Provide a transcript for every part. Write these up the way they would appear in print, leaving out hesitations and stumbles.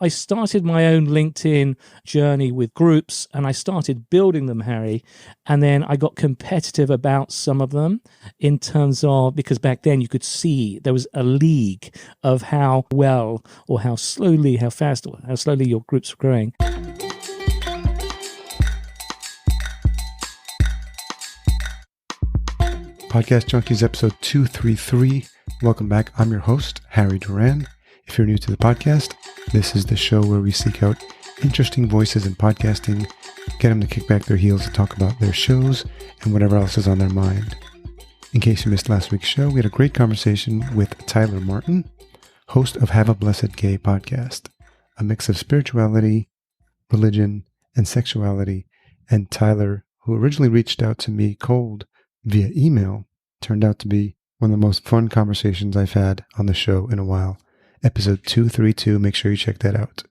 I started my own LinkedIn journey with groups and I started building them, Harry. And then I got competitive about some of them in terms of, because back then you could see there was a league of how well or how slowly, how fast or how slowly your groups were growing. Podcast Junkies episode 233. Welcome back. I'm your host, Harry Duran. If you're new to the podcast, this is the show where we seek out interesting voices in podcasting, get them to kick back their heels to talk about their shows and whatever else is on their mind. In case you missed last week's show, we had a great conversation with Tyler Martin, host of Have a Blessed Gay podcast, a mix of spirituality, religion, and sexuality. And Tyler, who originally reached out to me cold via email, turned out to be one of the most fun conversations I've had on the show in a while. Episode 232, make sure you check that out.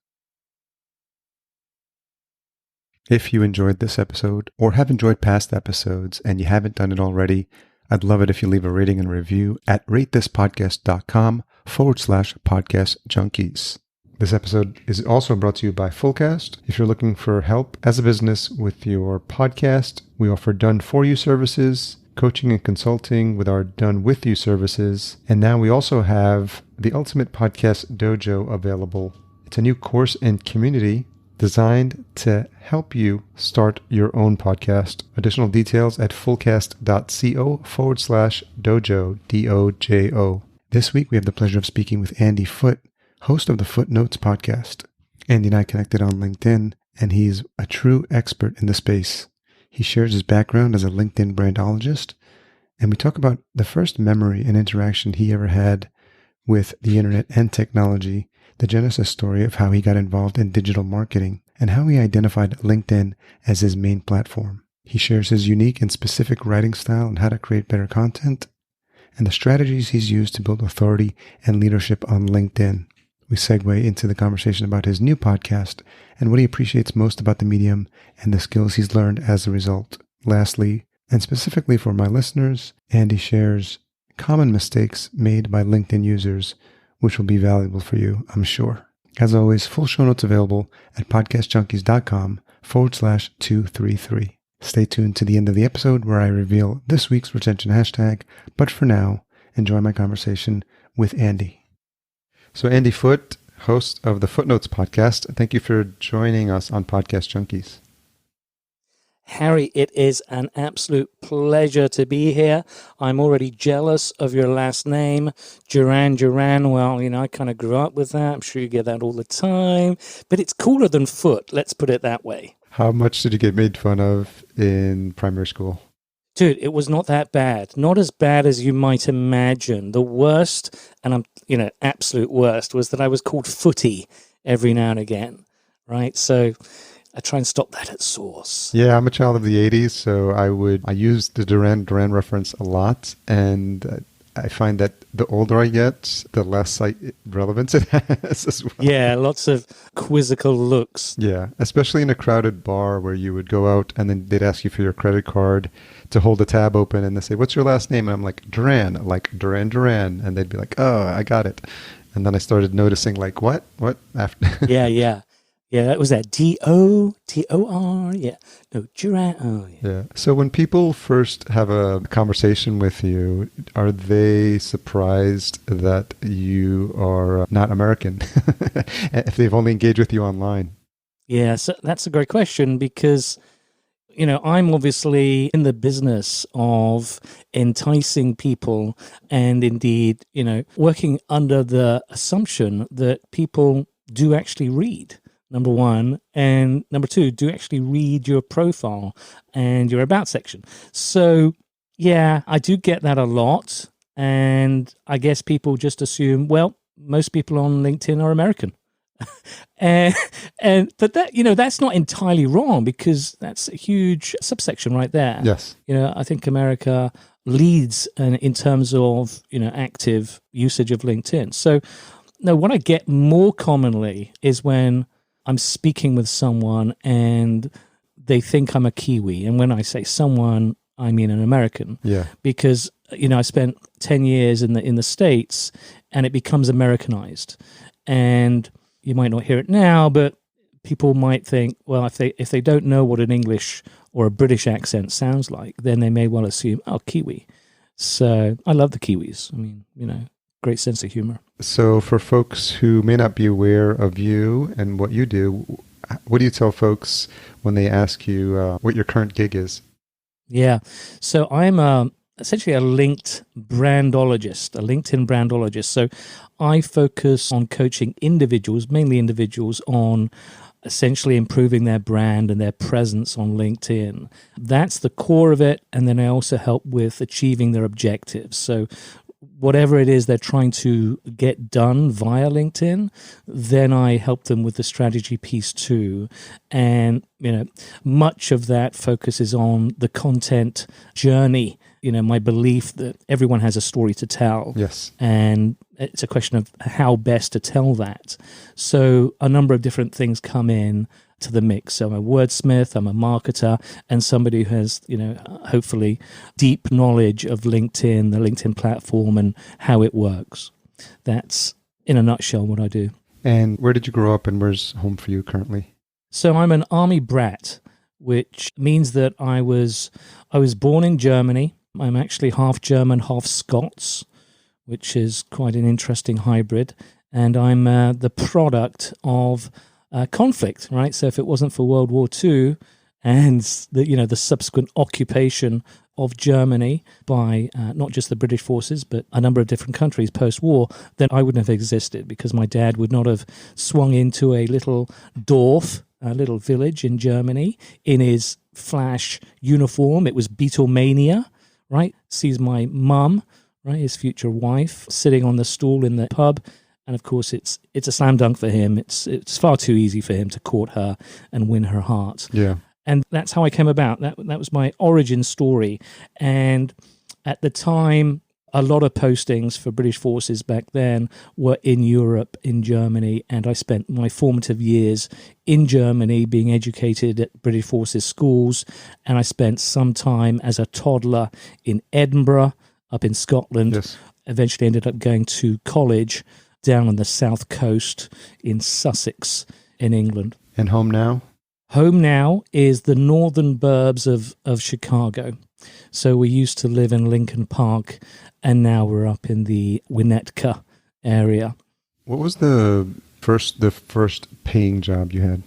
If you enjoyed this episode or have enjoyed past episodes and you haven't done it already, I'd love it if you leave a rating and review at ratethispodcast.com/podcast junkies. This episode is also brought to you by Fullcast. If you're looking for help as a business with your podcast, we offer done-for-you services, coaching and consulting with our done-with-you services. And now we also have the Ultimate Podcast Dojo available. It's a new course and community designed to help you start your own podcast. Additional details at fullcast.co/dojo, D-O-J-O. This week we have the pleasure of speaking with Andy Foote, host of the Footnotes podcast. Andy and I connected on LinkedIn, and he's a true expert in the space. He shares his background as a LinkedIn brand-ologist, and we talk about the first memory and interaction he ever had with the internet and technology, the genesis story of how he got involved in digital marketing, and how he identified LinkedIn as his main platform. He shares his unique and specific writing style and how to create better content, and the strategies he's used to build authority and leadership on LinkedIn. We segue into the conversation about his new podcast and what he appreciates most about the medium and the skills he's learned as a result. Lastly, and specifically for my listeners, Andy shares common mistakes made by LinkedIn users, which will be valuable for you, I'm sure. As always, full show notes available at podcastjunkies.com/233. Stay tuned to the end of the episode where I reveal this week's retention hashtag, but for now, enjoy my conversation with Andy. So Andy Foote, host of the Footnotes podcast, thank you for joining us on Podcast Junkies. Harry, it is an absolute pleasure to be here. I'm already jealous of your last name, Duran. Well, I kind of grew up with that. I'm sure you get that all the time. But it's cooler than Foote, let's put it that way. How much did you get made fun of in primary school? Dude, it was not that bad. Not as bad as you might imagine. The worst, and absolute worst, was that I was called Footy every now and again, right? So I try and stop that at source. Yeah, I'm a child of the 80s, so I use the Duran reference a lot, and I find that the older I get, the less relevance it has as well. Yeah, lots of quizzical looks. Yeah, especially in a crowded bar where you would go out and then they'd ask you for your credit card to hold the tab open, and they say, "What's your last name?" And I'm like, "Duran," like Duran. And they'd be like, "Oh, I got it." And then I started noticing, like, what? After? Yeah, that was that D-O-T-O-R. Yeah. No, Duran. Oh, yeah. So when people first have a conversation with you, are they surprised that you are not American if they've only engaged with you online? Yeah, so that's a great question because, I'm obviously in the business of enticing people and indeed, working under the assumption that people do actually read. Number one, and number two, do actually read your profile and your about section. So, yeah, I do get that a lot. And I guess people just assume, well, most people on LinkedIn are American. But that, that's not entirely wrong because that's a huge subsection right there. Yes. I think America leads in terms of, active usage of LinkedIn. So, no, what I get more commonly is when I'm speaking with someone and they think I'm a Kiwi. And when I say someone, I mean an American. Yeah. Because, I spent 10 years in the States and it becomes Americanized. And you might not hear it now, but people might think, well, if they don't know what an English or a British accent sounds like, then they may well assume, oh, Kiwi. So I love the Kiwis. I mean, great sense of humor. So for folks who may not be aware of you and what you do, what do you tell folks when they ask you what your current gig is? Yeah. So I'm essentially a linked brand-ologist, a LinkedIn brand-ologist. So I focus on coaching individuals, mainly individuals, on essentially improving their brand and their presence on LinkedIn. That's the core of it. And then I also help with achieving their objectives. So whatever it is they're trying to get done via LinkedIn, then I help them with the strategy piece too. And, much of that focuses on the content journey. My belief that everyone has a story to tell. Yes. And it's a question of how best to tell that. So a number of different things come in to the mix. So I'm a wordsmith, I'm a marketer, and somebody who has, hopefully deep knowledge of LinkedIn, the LinkedIn platform, and how it works. That's, in a nutshell, what I do. And where did you grow up, and where's home for you currently? So I'm an army brat, which means that I was born in Germany. I'm actually half German, half Scots, which is quite an interesting hybrid. And I'm the product of conflict, right? So if it wasn't for World War II and the subsequent occupation of Germany by not just the British forces, but a number of different countries post-war, then I wouldn't have existed, because my dad would not have swung into a little Dorf, a little village in Germany, in his flash uniform. It was Beatlemania, right? Sees my mum, right, his future wife, sitting on the stool in the pub. And of course, it's a slam dunk for him. It's far too easy for him to court her and win her heart. Yeah. And that's how I came about. That was my origin story. And at the time, a lot of postings for British forces back then were in Europe, in Germany. And I spent my formative years in Germany being educated at British forces schools. And I spent some time as a toddler in Edinburgh, up in Scotland. Yes. Eventually ended up going to college down on the south coast in Sussex in England. And home now? Home now is the northern burbs of Chicago. So we used to live in Lincoln Park, and now we're up in the Winnetka area. What was the first paying job you had?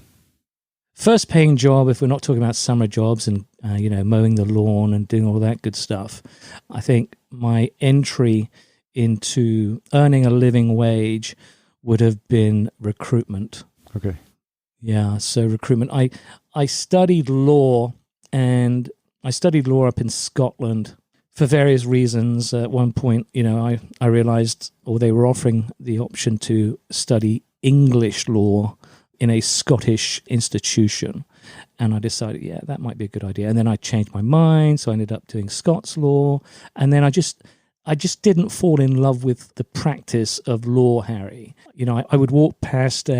First paying job, if we're not talking about summer jobs and mowing the lawn and doing all that good stuff, I think my entry into earning a living wage would have been recruitment. Okay. Yeah, so recruitment. I studied law, and I studied law up in Scotland for various reasons. At one point, I realized, or they were offering the option to study English law in a Scottish institution. And I decided, yeah, that might be a good idea. And then I changed my mind, so I ended up doing Scots law. And then I just didn't fall in love with the practice of law, Harry. I would walk past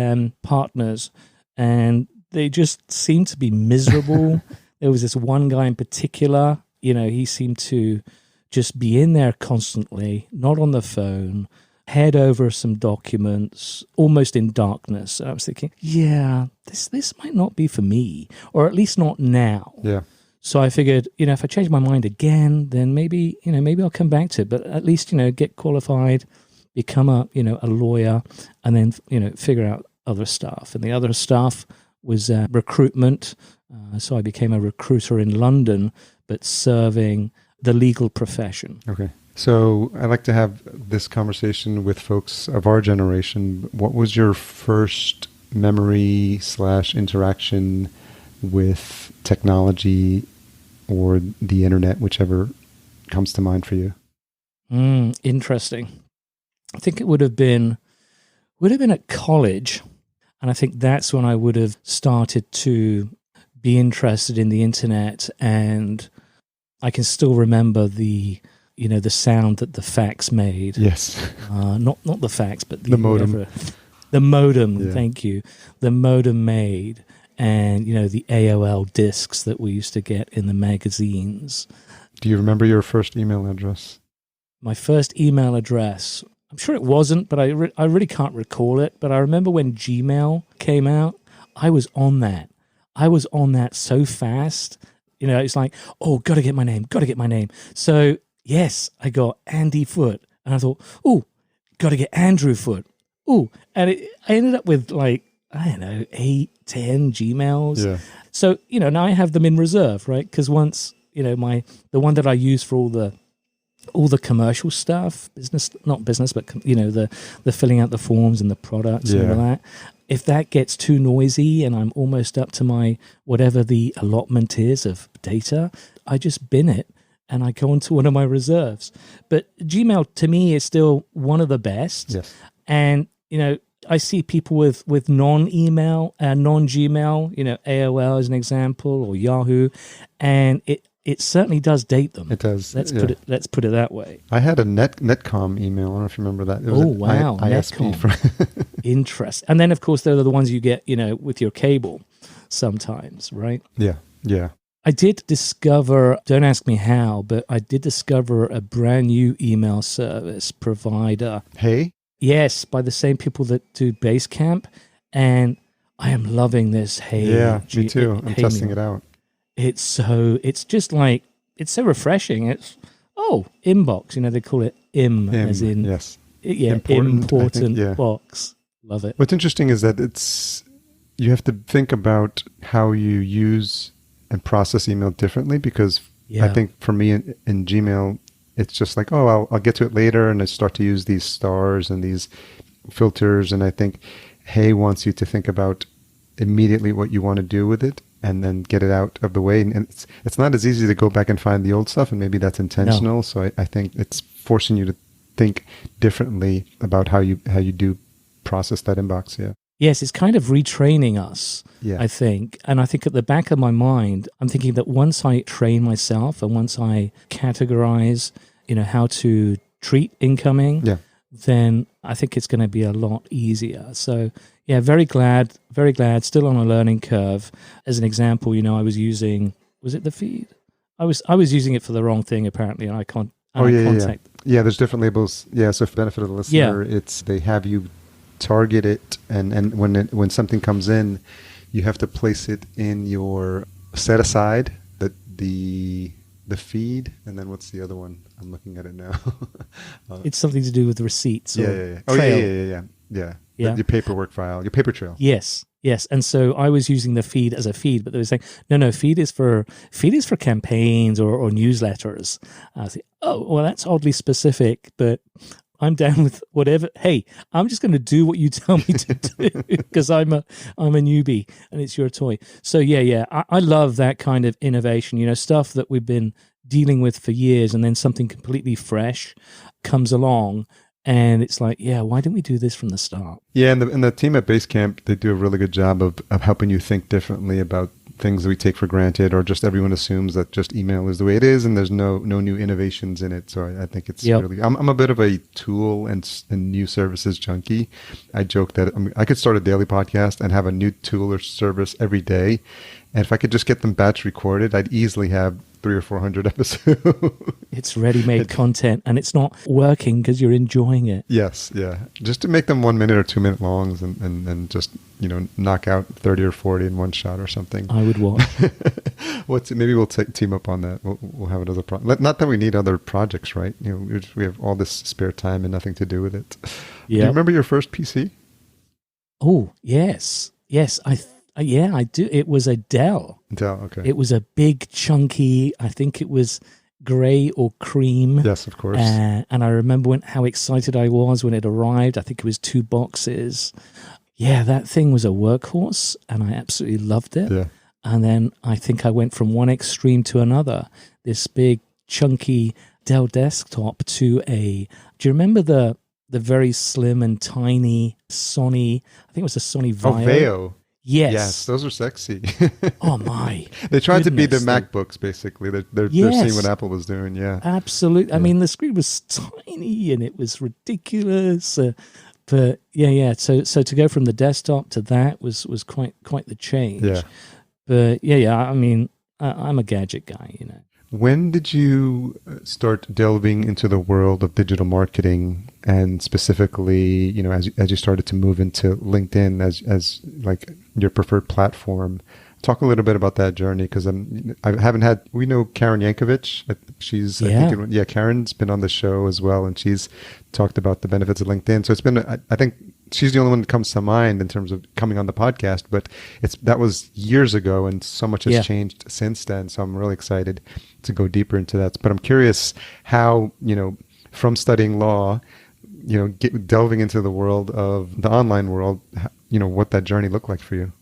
partners, and they just seemed to be miserable. There was this one guy in particular, he seemed to just be in there constantly, not on the phone, head over some documents, almost in darkness. I was thinking, yeah, this might not be for me, or at least not now. Yeah. So I figured, if I change my mind again, then maybe I'll come back to it. But at least, get qualified, become a lawyer, and then, figure out other stuff. And the other stuff was recruitment. So I became a recruiter in London, but serving the legal profession. Okay. So I like to have this conversation with folks of our generation. What was your first memory / interaction with technology or the internet, whichever comes to mind for you? Interesting. I think it would have been at college, and I think that's when I would have started to be interested in the internet. And I can still remember the sound that the fax made. Yes. Not the fax, but the modem. The modem. Yeah. Thank you. The modem made. And, the AOL discs that we used to get in the magazines. Do you remember your first email address? My first email address, I'm sure it wasn't, but I really can't recall it. But I remember when Gmail came out, I was on that. I was on that so fast. You know, it's like, oh, got to get my name. So, yes, I got Andy Foote. And I thought, oh, got to get Andrew Foote. Oh, and I ended up with like, I don't know, 8, 10 Gmails. Yeah. So, you know, now I have them in reserve, right? Because once, you know, the one that I use for all the commercial stuff, not business, but, you know, the filling out the forms and the products and all that. If that gets too noisy and I'm almost up to my, whatever the allotment is of data, I just bin it and I go into one of my reserves. But Gmail to me is still one of the best. Yes. And, you know, I see people with non-email, non-Gmail, you know, AOL as an example, or Yahoo, and it certainly does date them. It does. Let's put it that way. I had a Netcom email. I don't know if you remember that. It was wow, ISP. Netcom. Interest. And then, of course, they're the ones you get, you know, with your cable sometimes, right? Yeah, yeah. I did discover, don't ask me how, but I did discover a brand new email service provider. Hey? Yes, by the same people that do Basecamp, and I am loving this. Hey, yeah, me too. I'm testing it out. It's so refreshing. It's inbox. You know, they call it as in yes, important box. Love it. What's interesting is that you have to think about how you use and process email differently, because I think for me in Gmail, it's just like, I'll get to it later, and I start to use these stars and these filters, and I think Hey wants you to think about immediately what you want to do with it and then get it out of the way. And it's not as easy to go back and find the old stuff, and maybe that's intentional. No. So I think it's forcing you to think differently about how you do process that inbox. Yeah. Yes, it's kind of retraining us, I think. And I think at the back of my mind, I'm thinking that once I train myself and once I categorize, you know, how to treat incoming, then I think it's going to be a lot easier. So, yeah, very glad, still on a learning curve. As an example, you know, I was using, was it the feed? I was using it for the wrong thing, apparently, and I can't contact. Yeah, there's different labels. Yeah, so for the benefit of the listener, they have you target it, and when something comes in, you have to place it in your set aside the feed, and then what's the other one? I'm looking at it now. It's something to do with receipts. Yeah. Your paperwork file, your paper trail. Yes. And so I was using the feed as a feed, but they were saying, no, feed is for campaigns or newsletters. I was like, well, that's oddly specific, but I'm down with whatever. Hey, I'm just going to do what you tell me to do because I'm a newbie and it's your toy. So yeah, I love that kind of innovation. You know, stuff that we've been dealing with for years, and then something completely fresh comes along, and it's like, why didn't we do this from the start? Yeah, and the team at Basecamp, they do a really good job of helping you think differently about things that we take for granted, or just everyone assumes that just email is the way it is and there's no new innovations in it. So I think it's really, I'm a bit of a tool and new services junkie. I joke that I could start a daily podcast and have a new tool or service every day. And if I could just get them batch recorded, I'd easily have 300 or 400 episodes. It's ready-made content, and it's not working because you're enjoying it. Yes, yeah. Just to make them 1 minute or 2 minute longs, and just, you know, knock out 30 or 40 in one shot or something. I would watch. Maybe we'll team up on that. We'll have it as a project. Not that we need other projects, right? You know, we have all this spare time and nothing to do with it. Yeah. Do you remember your first PC? Oh, yes. I do. It was a Dell. Dell, okay. It was a big, chunky, I think it was gray or cream. Yes, of course. And I remember how excited I was when it arrived. I think it was 2 boxes. Yeah, that thing was a workhorse, and I absolutely loved it. Yeah. And then I think I went from one extreme to another. This big, chunky Dell desktop to do you remember the very slim and tiny Sony, I think it was a Sony Vaio. Vaio. Yes, those are sexy. Oh my! They tried to be the MacBooks, basically. They're seeing what Apple was doing. Yeah, absolutely. Yeah. I mean, the screen was tiny and it was ridiculous. But yeah. So to go from the desktop to that was quite the change. Yeah. But yeah. I mean, I'm a gadget guy, you know. When did you start delving into the world of digital marketing, and specifically, as you started to move into LinkedIn as like your preferred platform? Talk a little bit about that journey, because we know Karen Yankovich. She's, Karen's been on the show as well, and she's talked about the benefits of LinkedIn. So it's been, I think she's the only one that comes to mind in terms of coming on the podcast, but that was years ago, and so much has changed since then. So I'm really excited to go deeper into that. But I'm curious how, from studying law, delving into the world of the online world, what that journey looked like for you.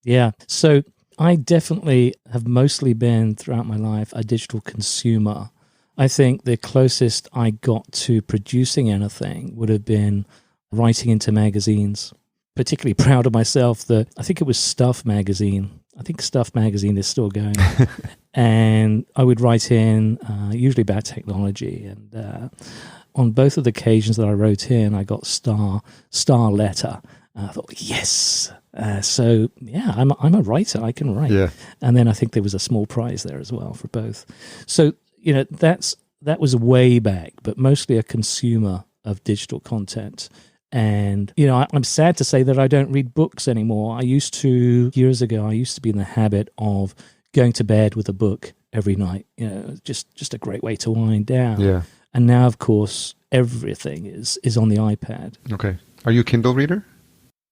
Yeah. So I definitely have mostly been throughout my life a digital consumer. I think the closest I got to producing anything would have been writing into magazines. Particularly proud of myself that I think it was Stuff magazine. I think Stuff magazine is still going. And I would write in usually about technology. And on both of the occasions that I wrote in, I got star letter. I thought, yes. So yeah, I'm a writer. I can write. Yeah. And then I think there was a small prize there as well for both. So that was way back, but mostly a consumer of digital content. And I'm sad to say that I don't read books anymore. Years ago, I used to be in the habit of going to bed with a book every night. Just a great way to wind down. Yeah. And now, of course, everything is on the iPad. Okay. Are you a Kindle reader?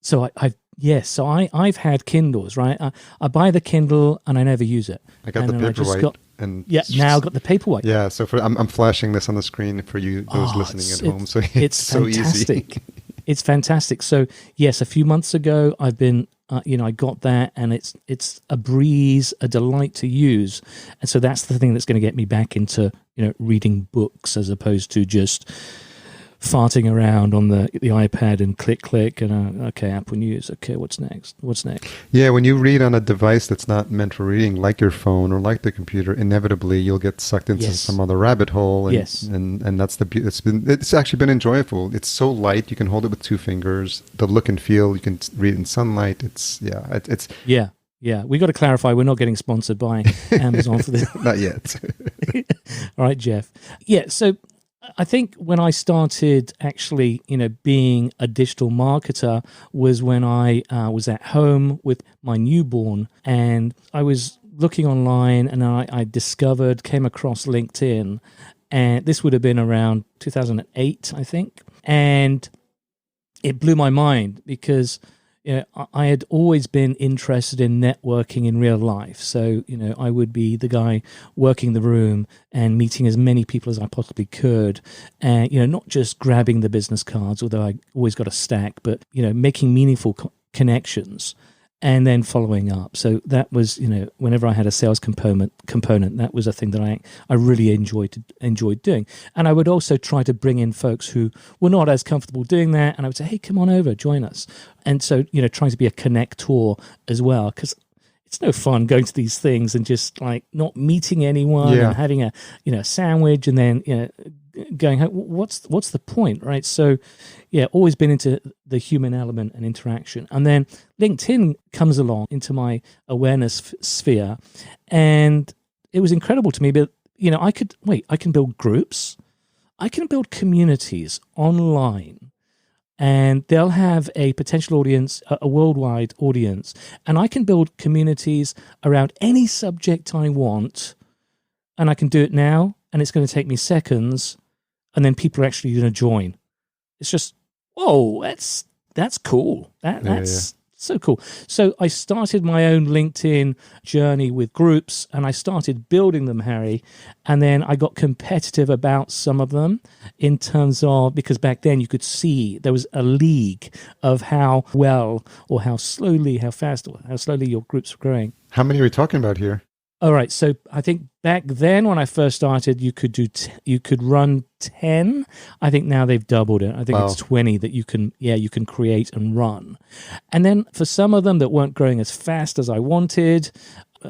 So I've had Kindles, right? I buy the Kindle and I never use it. I got the Paperwhite. Now I've got the Paperwhite. Yeah, so I'm flashing this on the screen for you, those listening at home. So it's so fantastic. Easy. It's fantastic. So yes, a few months ago I've been, I got that, and it's a breeze, a delight to use, and so that's the thing that's going to get me back into reading books as opposed to just farting around on the iPad and click and okay, Apple News. Okay, what's next? Yeah, when you read on a device that's not meant for reading, like your phone or like the computer, inevitably you'll get sucked into some other rabbit hole. And, and that's the beauty. It's actually been enjoyable. It's so light, you can hold it with two fingers. The look and feel, you can read in sunlight. Yeah, we got to clarify, we're not getting sponsored by Amazon for this. Not yet. All right, Jeff. Yeah, so I think when I started actually, being a digital marketer was when I was at home with my newborn, and I was looking online, and I came across LinkedIn, and this would have been around 2008, I think, and it blew my mind because I had always been interested in networking in real life. So, I would be the guy working the room and meeting as many people as I possibly could. And, not just grabbing the business cards, although I always got a stack, but, making meaningful connections and then following up. So that was, whenever I had a sales component, that was a thing that I really enjoyed doing. And I would also try to bring in folks who were not as comfortable doing that. And I would say, hey, come on over, join us. And so, trying to be a connector as well, because it's no fun going to these things and just like not meeting anyone and having a, sandwich and then, going, what's the point, right? So, always been into the human element and interaction. And then LinkedIn comes along into my awareness sphere, and it was incredible to me. But, I can build groups, I can build communities online, and they'll have a potential audience, a worldwide audience, and I can build communities around any subject I want, and I can do it now, and it's going to take me seconds, and then people are actually going to join. It's just, whoa, that's cool. That's so cool. So I started my own LinkedIn journey with groups, and I started building them, Harry. And then I got competitive about some of them in terms of, because back then you could see there was a league of how well or how slowly, how fast or how slowly your groups were growing. How many are we talking about here? All right, so I think back then when I first started, you could run 10. I think now they've doubled it. I think it's 20 that you can create and run. And then for some of them that weren't growing as fast as I wanted,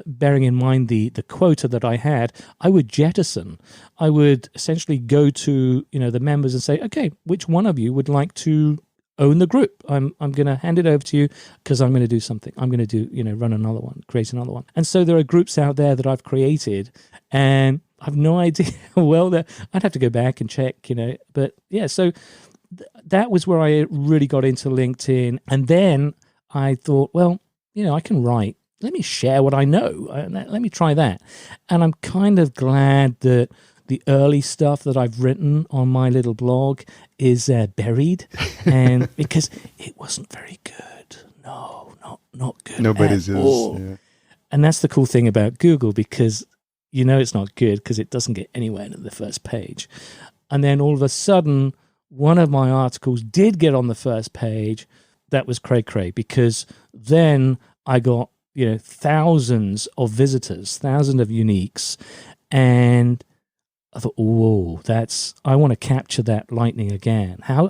bearing in mind the quota that I had, I would jettison. I would essentially go to the members and say, okay, which one of you would like to own the group? I'm going to hand it over to you because I'm going to do something. I'm going to do, run another one, create another one. And so there are groups out there that I've created, and I've no idea how well that. I'd have to go back and check, But yeah, so that was where I really got into LinkedIn. And then I thought, well, I can write. Let me share what I know. Let me try that. And I'm kind of glad that the early stuff that I've written on my little blog is buried, and because it wasn't very good. No, not good. Nobody's is. Yeah. And that's the cool thing about Google, because it's not good because it doesn't get anywhere to the first page. And then all of a sudden, one of my articles did get on the first page. That was cray-cray, because then I got, thousands of visitors, thousands of uniques. And I thought, oh, I want to capture that lightning again. How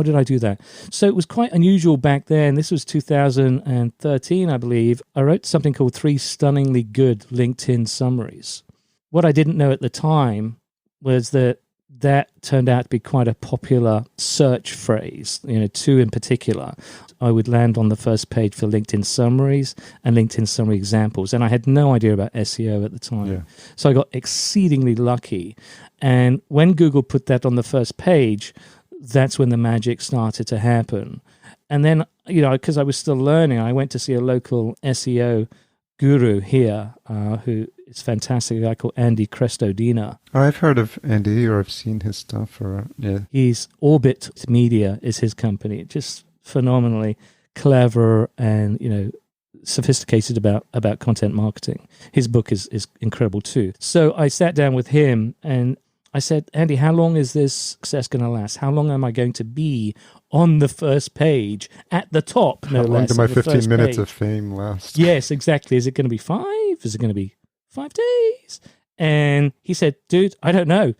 did I do that? So it was quite unusual back then. This was 2013, I believe. I wrote something called 3 Stunningly Good LinkedIn Summaries. What I didn't know at the time was that turned out to be quite a popular search phrase, 2 in particular. I would land on the first page for LinkedIn summaries and LinkedIn summary examples. And I had no idea about SEO at the time. Yeah. So I got exceedingly lucky. And when Google put that on the first page, that's when the magic started to happen. And then, because I was still learning, I went to see a local SEO guru here who is fantastic, a guy called Andy Crestodina. Oh, I've heard of Andy, or I've seen his stuff. He's Orbit Media is his company. Just phenomenally clever and, sophisticated about content marketing. His book is incredible too. So I sat down with him and I said, Andy, how long is this success going to last? How long am I going to be on the first page at the top? How long do my 15 minutes of fame last? Yes, exactly. Is it going to be 5? Is it going to be 5 days? And he said, dude, I don't know.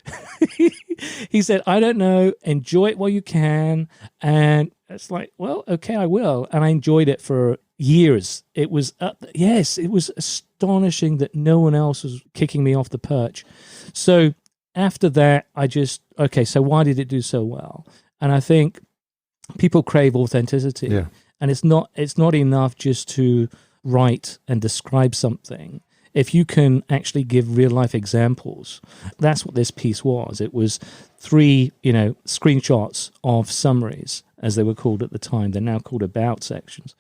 He said, I don't know. Enjoy it while you can. And it's like, well, okay, I will. And I enjoyed it for years. It was, it was astonishing that no one else was kicking me off the perch. So after that, so why did it do so well? And I think people crave authenticity. Yeah. And it's not enough just to write and describe something. If you can actually give real life examples, that's what this piece was. It was 3, screenshots of summaries, as they were called at the time. They're now called about sections.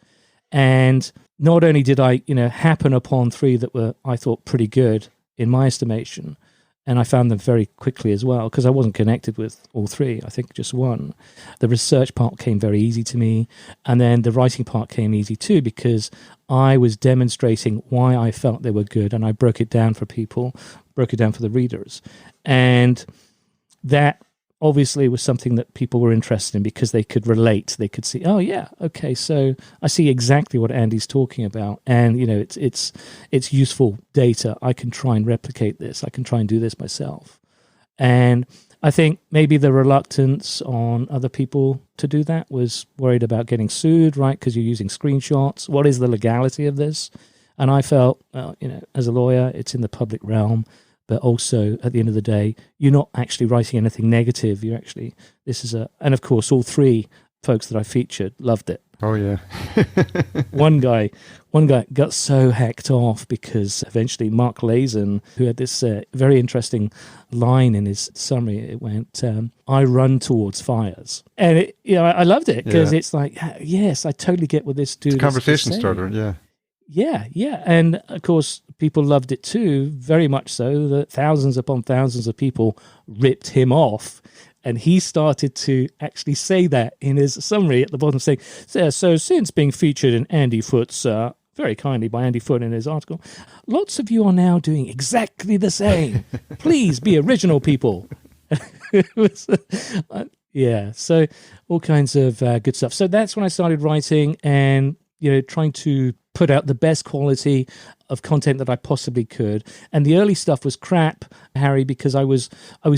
And not only did I, happen upon 3 that were, I thought, pretty good in my estimation, and I found them very quickly as well, because I wasn't connected with all 3. I think just 1. The research part came very easy to me. And then the writing part came easy too, because I was demonstrating why I felt they were good. And I broke it down for people, broke it down for the readers. And that obviously was something that people were interested in, because they could relate. They could see, oh yeah, okay, so I see exactly what Andy's talking about, and it's useful data. I can try and replicate this. I can try and do this myself. And I think maybe the reluctance on other people to do that was worried about getting sued, right? Because you're using screenshots. What is the legality of this? And I felt, well, as a lawyer, it's in the public realm. But also, at the end of the day, you're not actually writing anything negative. You're actually, and of course, all 3 folks that I featured loved it. Oh, yeah. One guy got so hacked off because eventually Marc, who had this very interesting line in his summary, it went, I run towards fires. And I loved it, because it's like, yes, I totally get what this dude is saying. Conversation starter, yeah. Yeah. And of course, people loved it too, very much so, that thousands upon thousands of people ripped him off. And he started to actually say that in his summary at the bottom, saying, so since being featured in Andy Foote's, very kindly by Andy Foote in his article, lots of you are now doing exactly the same. Please be original, people. So all kinds of good stuff. So that's when I started writing and, trying to put out the best quality of content that I possibly could. And the early stuff was crap, Harry, because I was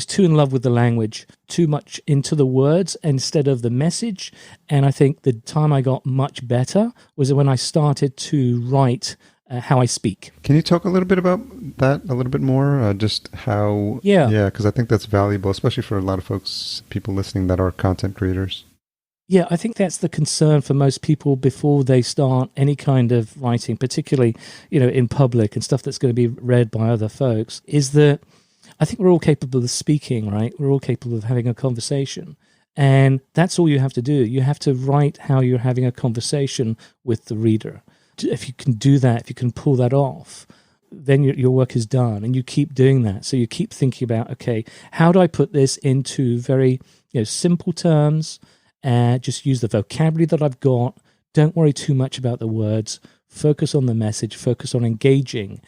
too in love with the language, too much into the words instead of the message. And I think the time I got much better was when I started to write how I speak. Can you talk a little bit about that a little bit more? Just how... Yeah, because I think that's valuable, especially for a lot of folks, people listening that are content creators. Yeah, I think that's the concern for most people before they start any kind of writing, particularly, in public and stuff that's going to be read by other folks, is that I think we're all capable of speaking, right? We're all capable of having a conversation. And that's all you have to do. You have to write how you're having a conversation with the reader. If you can do that, if you can pull that off, then your work is done. And you keep doing that. So you keep thinking about, okay, how do I put this into very simple terms? Just use the vocabulary that I've got. Don't worry too much about the words. Focus on the message. Focus on engaging.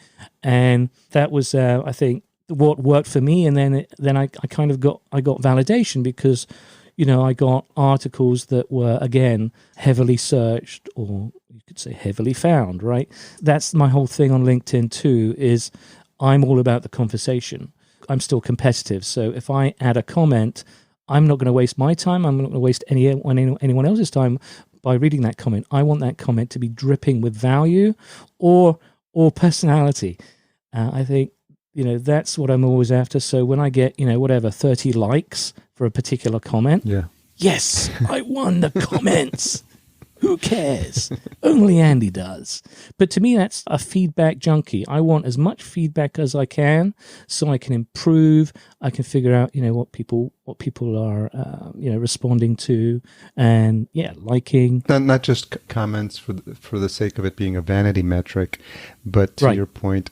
And that was, I think, what worked for me. And then I kind of got validation because, I got articles that were, again, heavily searched, or you could say heavily found, right? That's my whole thing on LinkedIn too, is I'm all about the conversation. I'm still competitive. So if I add a comment, I'm not going to waste my time. I'm not going to waste anyone else's time by reading that comment. I want that comment to be dripping with value or personality. I think, that's what I'm always after. So when I get, 30 likes for a particular comment, yes, I won the comments. Who cares? Only Andy does. But to me, that's a feedback junkie. I want as much feedback as I can so I can improve. I can figure out, what people are, responding to and, liking. Not just comments for the sake of it being a vanity metric, but to your point,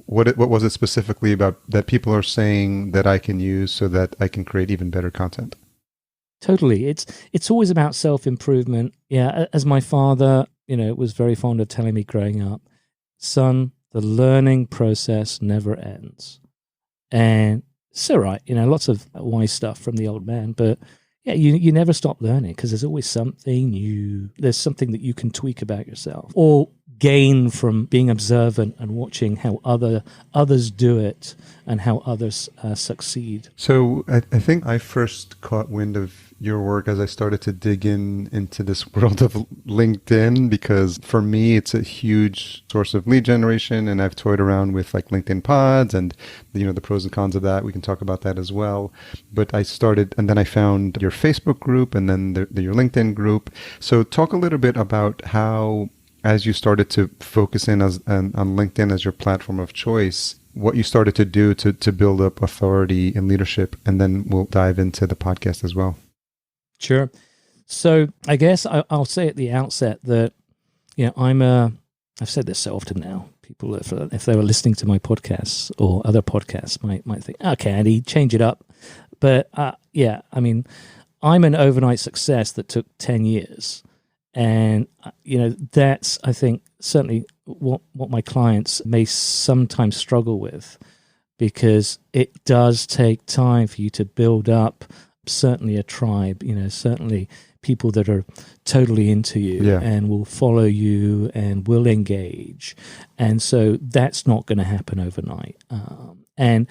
what was it specifically about that people are saying that I can use so that I can create even better content? Totally. It's always about self-improvement. Yeah, as my father, was very fond of telling me growing up, son, the learning process never ends. And it's all right, lots of wise stuff from the old man, but yeah, you never stop learning because there's always something new. There's something that you can tweak about yourself or gain from being observant and watching how others do it and how others succeed. So I think I first caught wind of your work as I started to dig into this world of LinkedIn, because for me, it's a huge source of lead generation. And I've toyed around with like LinkedIn pods and, the pros and cons of that. We can talk about that as well. But I started, and then I found your Facebook group and then your LinkedIn group. So talk a little bit about how, as you started to focus in on LinkedIn as your platform of choice, what you started to do to build up authority and leadership, and then we'll dive into the podcast as well. Sure. So I guess I'll say at the outset that, I've said this so often now, people, if they were listening to my podcasts or other podcasts might think, okay, Andy, change it up. But I'm an overnight success that took 10 years. And, that's, I think, certainly what my clients may sometimes struggle with, because it does take time for you to build up certainly a tribe, certainly people that are totally into you and will follow you and will engage. And so that's not going to happen overnight. I'm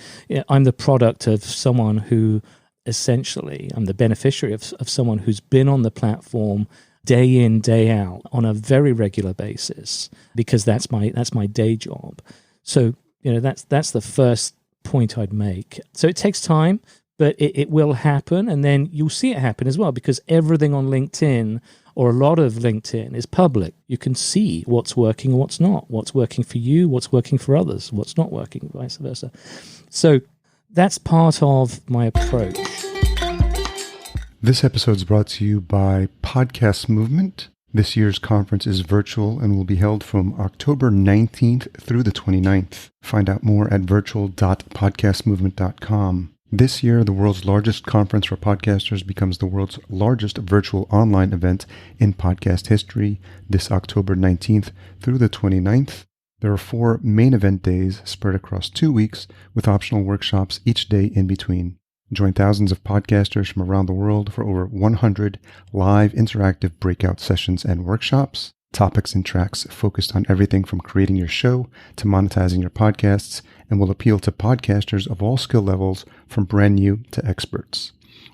the product of someone who essentially, I'm the beneficiary of someone who's been on the platform day in, day out on a very regular basis, because that's my day job. So, that's the first point I'd make. So it takes time, but it will happen, and then you'll see it happen as well, because everything on LinkedIn, or a lot of LinkedIn, is public. You can see what's working and what's not, what's working for you, what's working for others, what's not working, vice versa. So that's part of my approach. This episode is brought to you by Podcast Movement. This year's conference is virtual and will be held from October 19th through the 29th. Find out more at virtual.podcastmovement.com. This year, the world's largest conference for podcasters becomes the world's largest virtual online event in podcast history this October 19th through the 29th. There are 4 main event days spread across 2 weeks with optional workshops each day in between. Join thousands of podcasters from around the world for over 100 live interactive breakout sessions and workshops. Topics and tracks focused on everything from creating your show to monetizing your podcasts, and will appeal to podcasters of all skill levels from brand new to experts.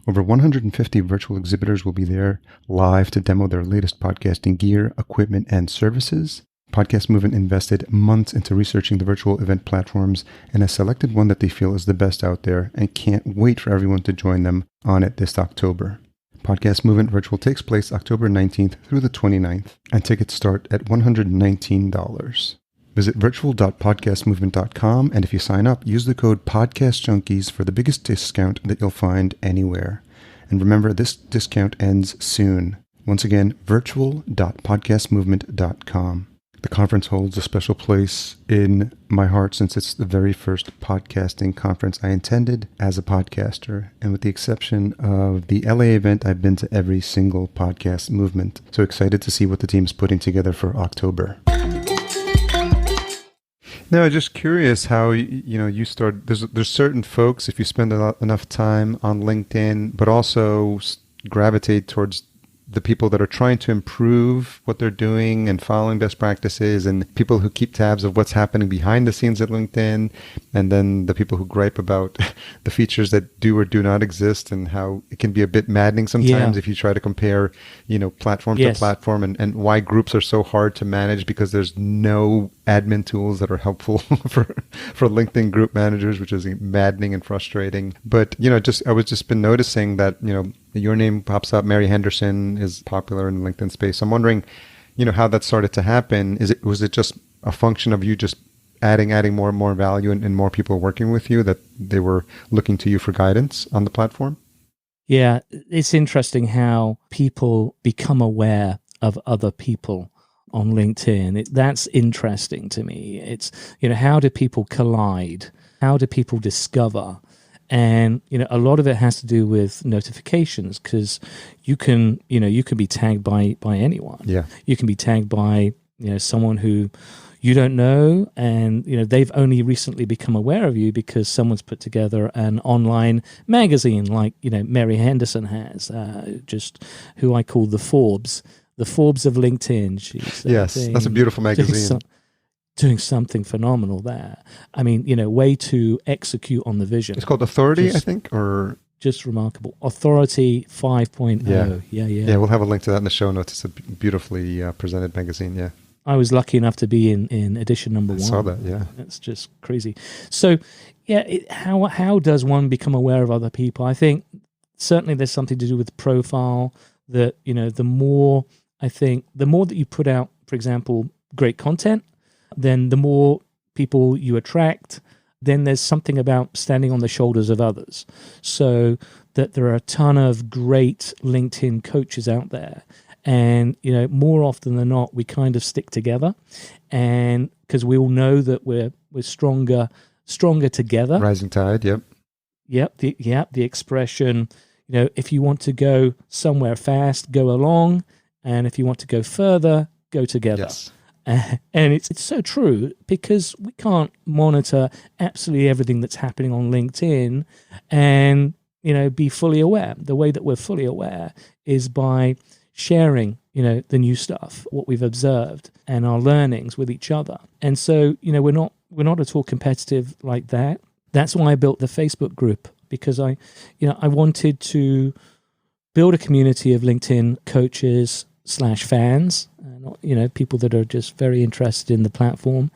Over 150 virtual exhibitors will be there live to demo their latest podcasting gear, equipment, and services. Podcast Movement invested months into researching the virtual event platforms and has selected one that they feel is the best out there, and can't wait for everyone to join them on it this October. Podcast Movement Virtual takes place October 19th through the 29th, and tickets start at $119. Visit virtual.podcastmovement.com, and if you sign up, use the code PODCASTJunkies for the biggest discount that you'll find anywhere. And remember, this discount ends soon. Once again, virtual.podcastmovement.com. The conference holds a special place in my heart since it's the very first podcasting conference I attended as a podcaster. And with the exception of the LA event, I've been to every single podcast movement. So excited to see what the team's putting together for October. No, just curious how, you start, there's certain folks, if you spend enough time on LinkedIn, but also gravitate towards the people that are trying to improve what they're doing and following best practices, and people who keep tabs of what's happening behind the scenes at LinkedIn, and then the people who gripe about the features that do or do not exist, and how it can be a bit maddening sometimes if you try to compare, platform to platform, and why groups are so hard to manage because there's no admin tools that are helpful for LinkedIn group managers, which is maddening and frustrating. But, I was just been noticing that, your name pops up. Mary Henderson is popular in the LinkedIn space. I'm wondering, how that started to happen. Was it just a function of you just adding more and more value and more people working with you, that they were looking to you for guidance on the platform? Yeah, it's interesting how people become aware of other people on LinkedIn. That's interesting to me. It's, how do people collide? How do people discover? And, a lot of it has to do with notifications, because you can be tagged by anyone. Yeah. You can be tagged by, someone who you don't know, and, they've only recently become aware of you because someone's put together an online magazine like, Mary Henderson has, just who I call the Forbes of LinkedIn. She's that's a beautiful magazine. Doing something phenomenal there. I mean, way to execute on the vision. It's called Authority, I think, or... Just remarkable. Authority 5.0. Yeah, we'll have a link to that in the show notes. It's a beautifully presented magazine, yeah. I was lucky enough to be in edition number 1. I saw that, yeah. That's just crazy. So, how does one become aware of other people? I think certainly there's something to do with profile, that, the more that you put out, for example, great content, then the more people you attract. Then there's something about standing on the shoulders of others. So that there are a ton of great LinkedIn coaches out there. And, more often than not, we kind of stick together. And because we all know that we're stronger together. Rising tide, yep. Yep, the expression, if you want to go somewhere fast, go along. And if you want to go further, go together. Yes. And it's so true, because we can't monitor absolutely everything that's happening on LinkedIn and, be fully aware. The way that we're fully aware is by sharing, the new stuff, what we've observed and our learnings with each other. And so, we're not at all competitive like that. That's why I built the Facebook group, because I wanted to build a community of LinkedIn coaches / fans, people that are just very interested in the platform.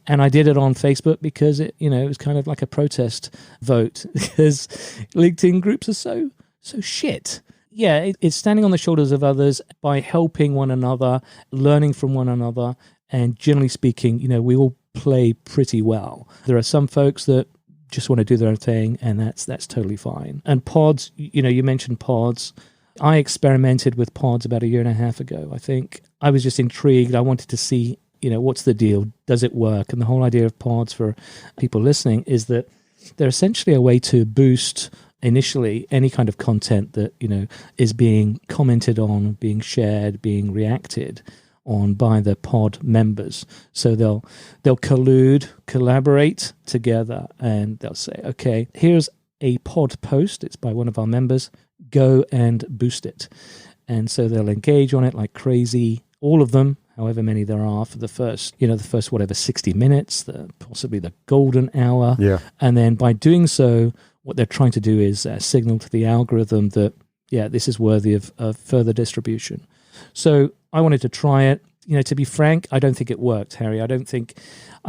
And I did it on Facebook because it was kind of like a protest vote, because LinkedIn groups are so shit. Yeah, it's standing on the shoulders of others by helping one another, learning from one another, and generally speaking, we all play pretty well. There are some folks that just want to do their own thing, and that's totally fine. And pods, you mentioned pods. I experimented with pods about 1.5 years ago. I think I was just intrigued. I wanted to see, what's the deal? Does it work? And the whole idea of pods, for people listening, is that they're essentially a way to boost initially any kind of content that, is being commented on, being shared, being reacted on by the pod members. So they'll collaborate together, and they'll say, okay, here's a pod post. It's by one of our members. Go and boost it. And so they'll engage on it like crazy, all of them, however many there are, for the first 60 minutes, possibly the golden hour. Yeah. And then by doing so, what they're trying to do is signal to the algorithm that, this is worthy of further distribution. So I wanted to try it. To be frank, I don't think it worked, Harry. I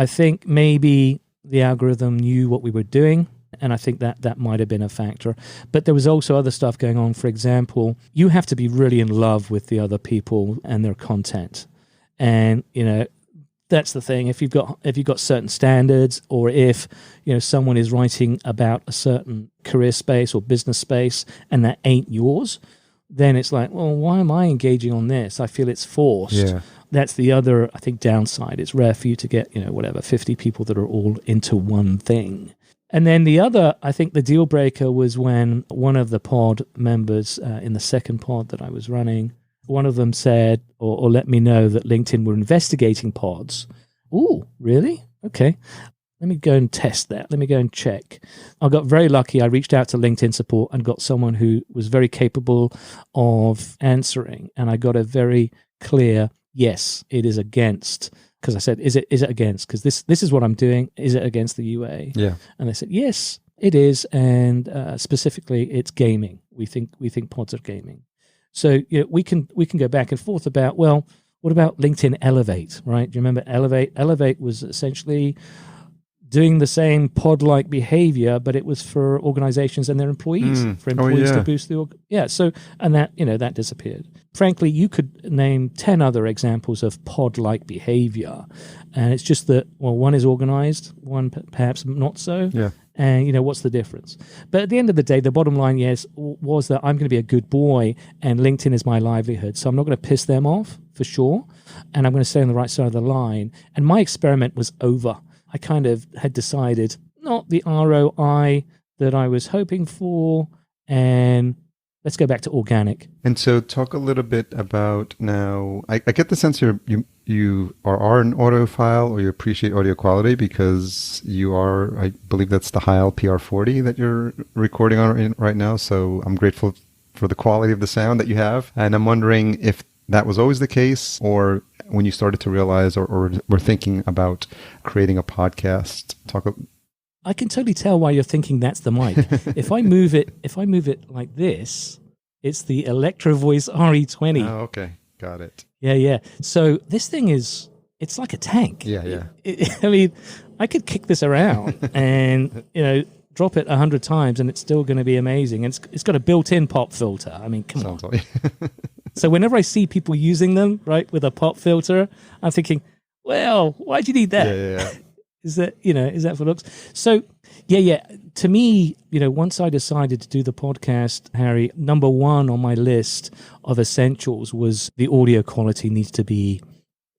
think maybe the algorithm knew what we were doing, And I think that might have been a factor. But there was also other stuff going on. For example, you have to be really in love with the other people and their content. And, that's the thing. If you've got certain standards, or if someone is writing about a certain career space or business space and that ain't yours, then it's like, well, why am I engaging on this? I feel it's forced. Yeah. That's the other, I think, downside. It's rare for you to get 50 people that are all into one thing. And then the other, I think, the deal breaker was when one of the pod members in the second pod that I was running, one of them said or let me know that LinkedIn were investigating pods. Ooh, really? Okay. Let me go and test that. Let me go and check. I got very lucky. I reached out to LinkedIn support and got someone who was very capable of answering. And I got a very clear, yes, it is against. Because I said, is it against? Because this is what I'm doing. Is it against the UA? Yeah. And they said, yes, it is. And specifically, it's gaming. We think pods are gaming. So we can go back and forth about, well, what about LinkedIn Elevate, right? Do you remember Elevate? Elevate was essentially doing the same pod-like behavior, but it was for organizations and their employees, to boost the So, and that disappeared. Frankly, you could name 10 other examples of pod-like behavior, and it's just that, well, one is organized, one perhaps not so. Yeah. And what's the difference? But at the end of the day, the bottom line, was that I'm going to be a good boy, and LinkedIn is my livelihood. So I'm not going to piss them off for sure, and I'm going to stay on the right side of the line. And my experiment was over. I kind of had decided not the ROI that I was hoping for, and let's go back to organic. And so talk a little bit about now, I get the sense you are an audiophile, or you appreciate audio quality because you are, I believe that's the Heil PR40 that you're recording on right now. So I'm grateful for the quality of the sound that you have. And I'm wondering if that was always the case, or when you started to realize or were thinking about creating a podcast. I can totally tell why you're thinking that's the mic. If I move it like this, it's the Electro Voice RE20. Oh, okay. Got it. Yeah. So this thing it's like a tank. Yeah. I mean, I could kick this around and, drop it 100 times and it's still going to be amazing. And it's got a built-in pop filter. I mean, come on. So whenever I see people using them, right, with a pop filter, I'm thinking, well, why'd you need that? Yeah. Is that for looks? So, yeah. To me, once I decided to do the podcast, Harry, number one on my list of essentials was the audio quality needs to be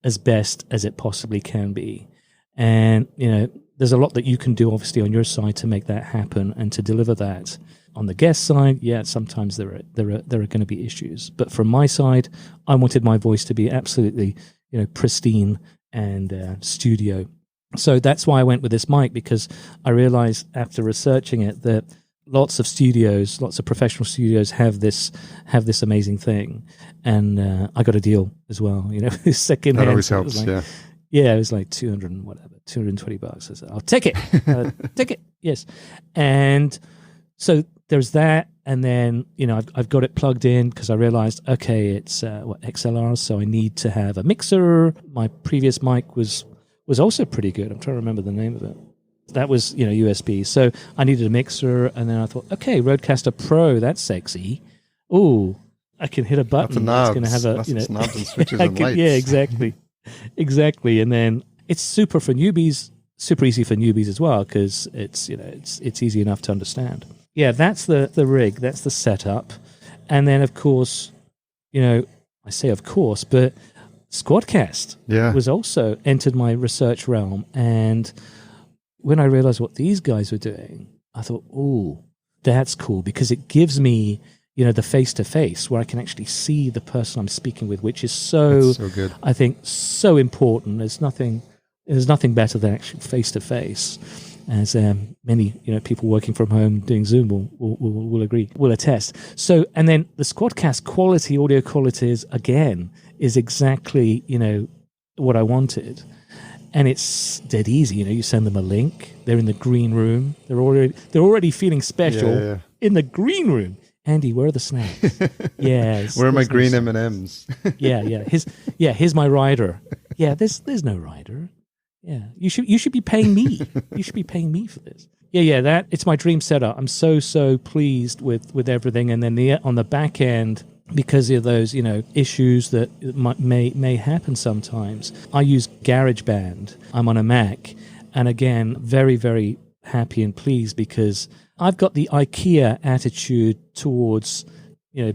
as best as it possibly can be. And, there's a lot that you can do, obviously, on your side to make that happen and to deliver that. On the guest side, sometimes there are going to be issues. But from my side, I wanted my voice to be absolutely, pristine and studio. So that's why I went with this mic, because I realized after researching it that lots of professional studios have this amazing thing, and I got a deal as well. Second hand. That always helps. Yeah, it was like $220. I said, I'll take it. Take it. Yes, and so there's that, and then I've got it plugged in because I realized, okay, it's XLR, so I need to have a mixer. My previous mic was also pretty good. I'm trying to remember the name of it. That was, USB. So I needed a mixer, and then I thought, okay, Rodecaster Pro, that's sexy. Ooh, I can hit a button. Lots of knobs. It's going to have Lots of knobs and switches and lights. Yeah, exactly. And then it's super easy for newbies as well, because it's easy enough to understand. Yeah, that's the rig. That's the setup. And then, of course, I say of course, but Squadcast was also entered my research realm. And when I realized what these guys were doing, I thought, oh, that's cool, because it gives me, the face-to-face where I can actually see the person I'm speaking with, which is so good. I think, so important. There's nothing better than actually face-to-face, as many people working from home doing Zoom will agree, will attest. So, and then the Squadcast audio qualities, again, is exactly, what I wanted. And it's dead easy. You send them a link. They're in the green room. They're already feeling special in the green room. Andy, where are the snacks? Where are my green M&Ms? Here's my rider. Yeah, there's no rider. Yeah, you should be paying me. You should be paying me for this. That it's my dream setup. I'm so pleased with everything. And then on the back end, because of those issues that may happen sometimes, I use GarageBand. I'm on a Mac, and again, very very happy and pleased because I've got the IKEA attitude towards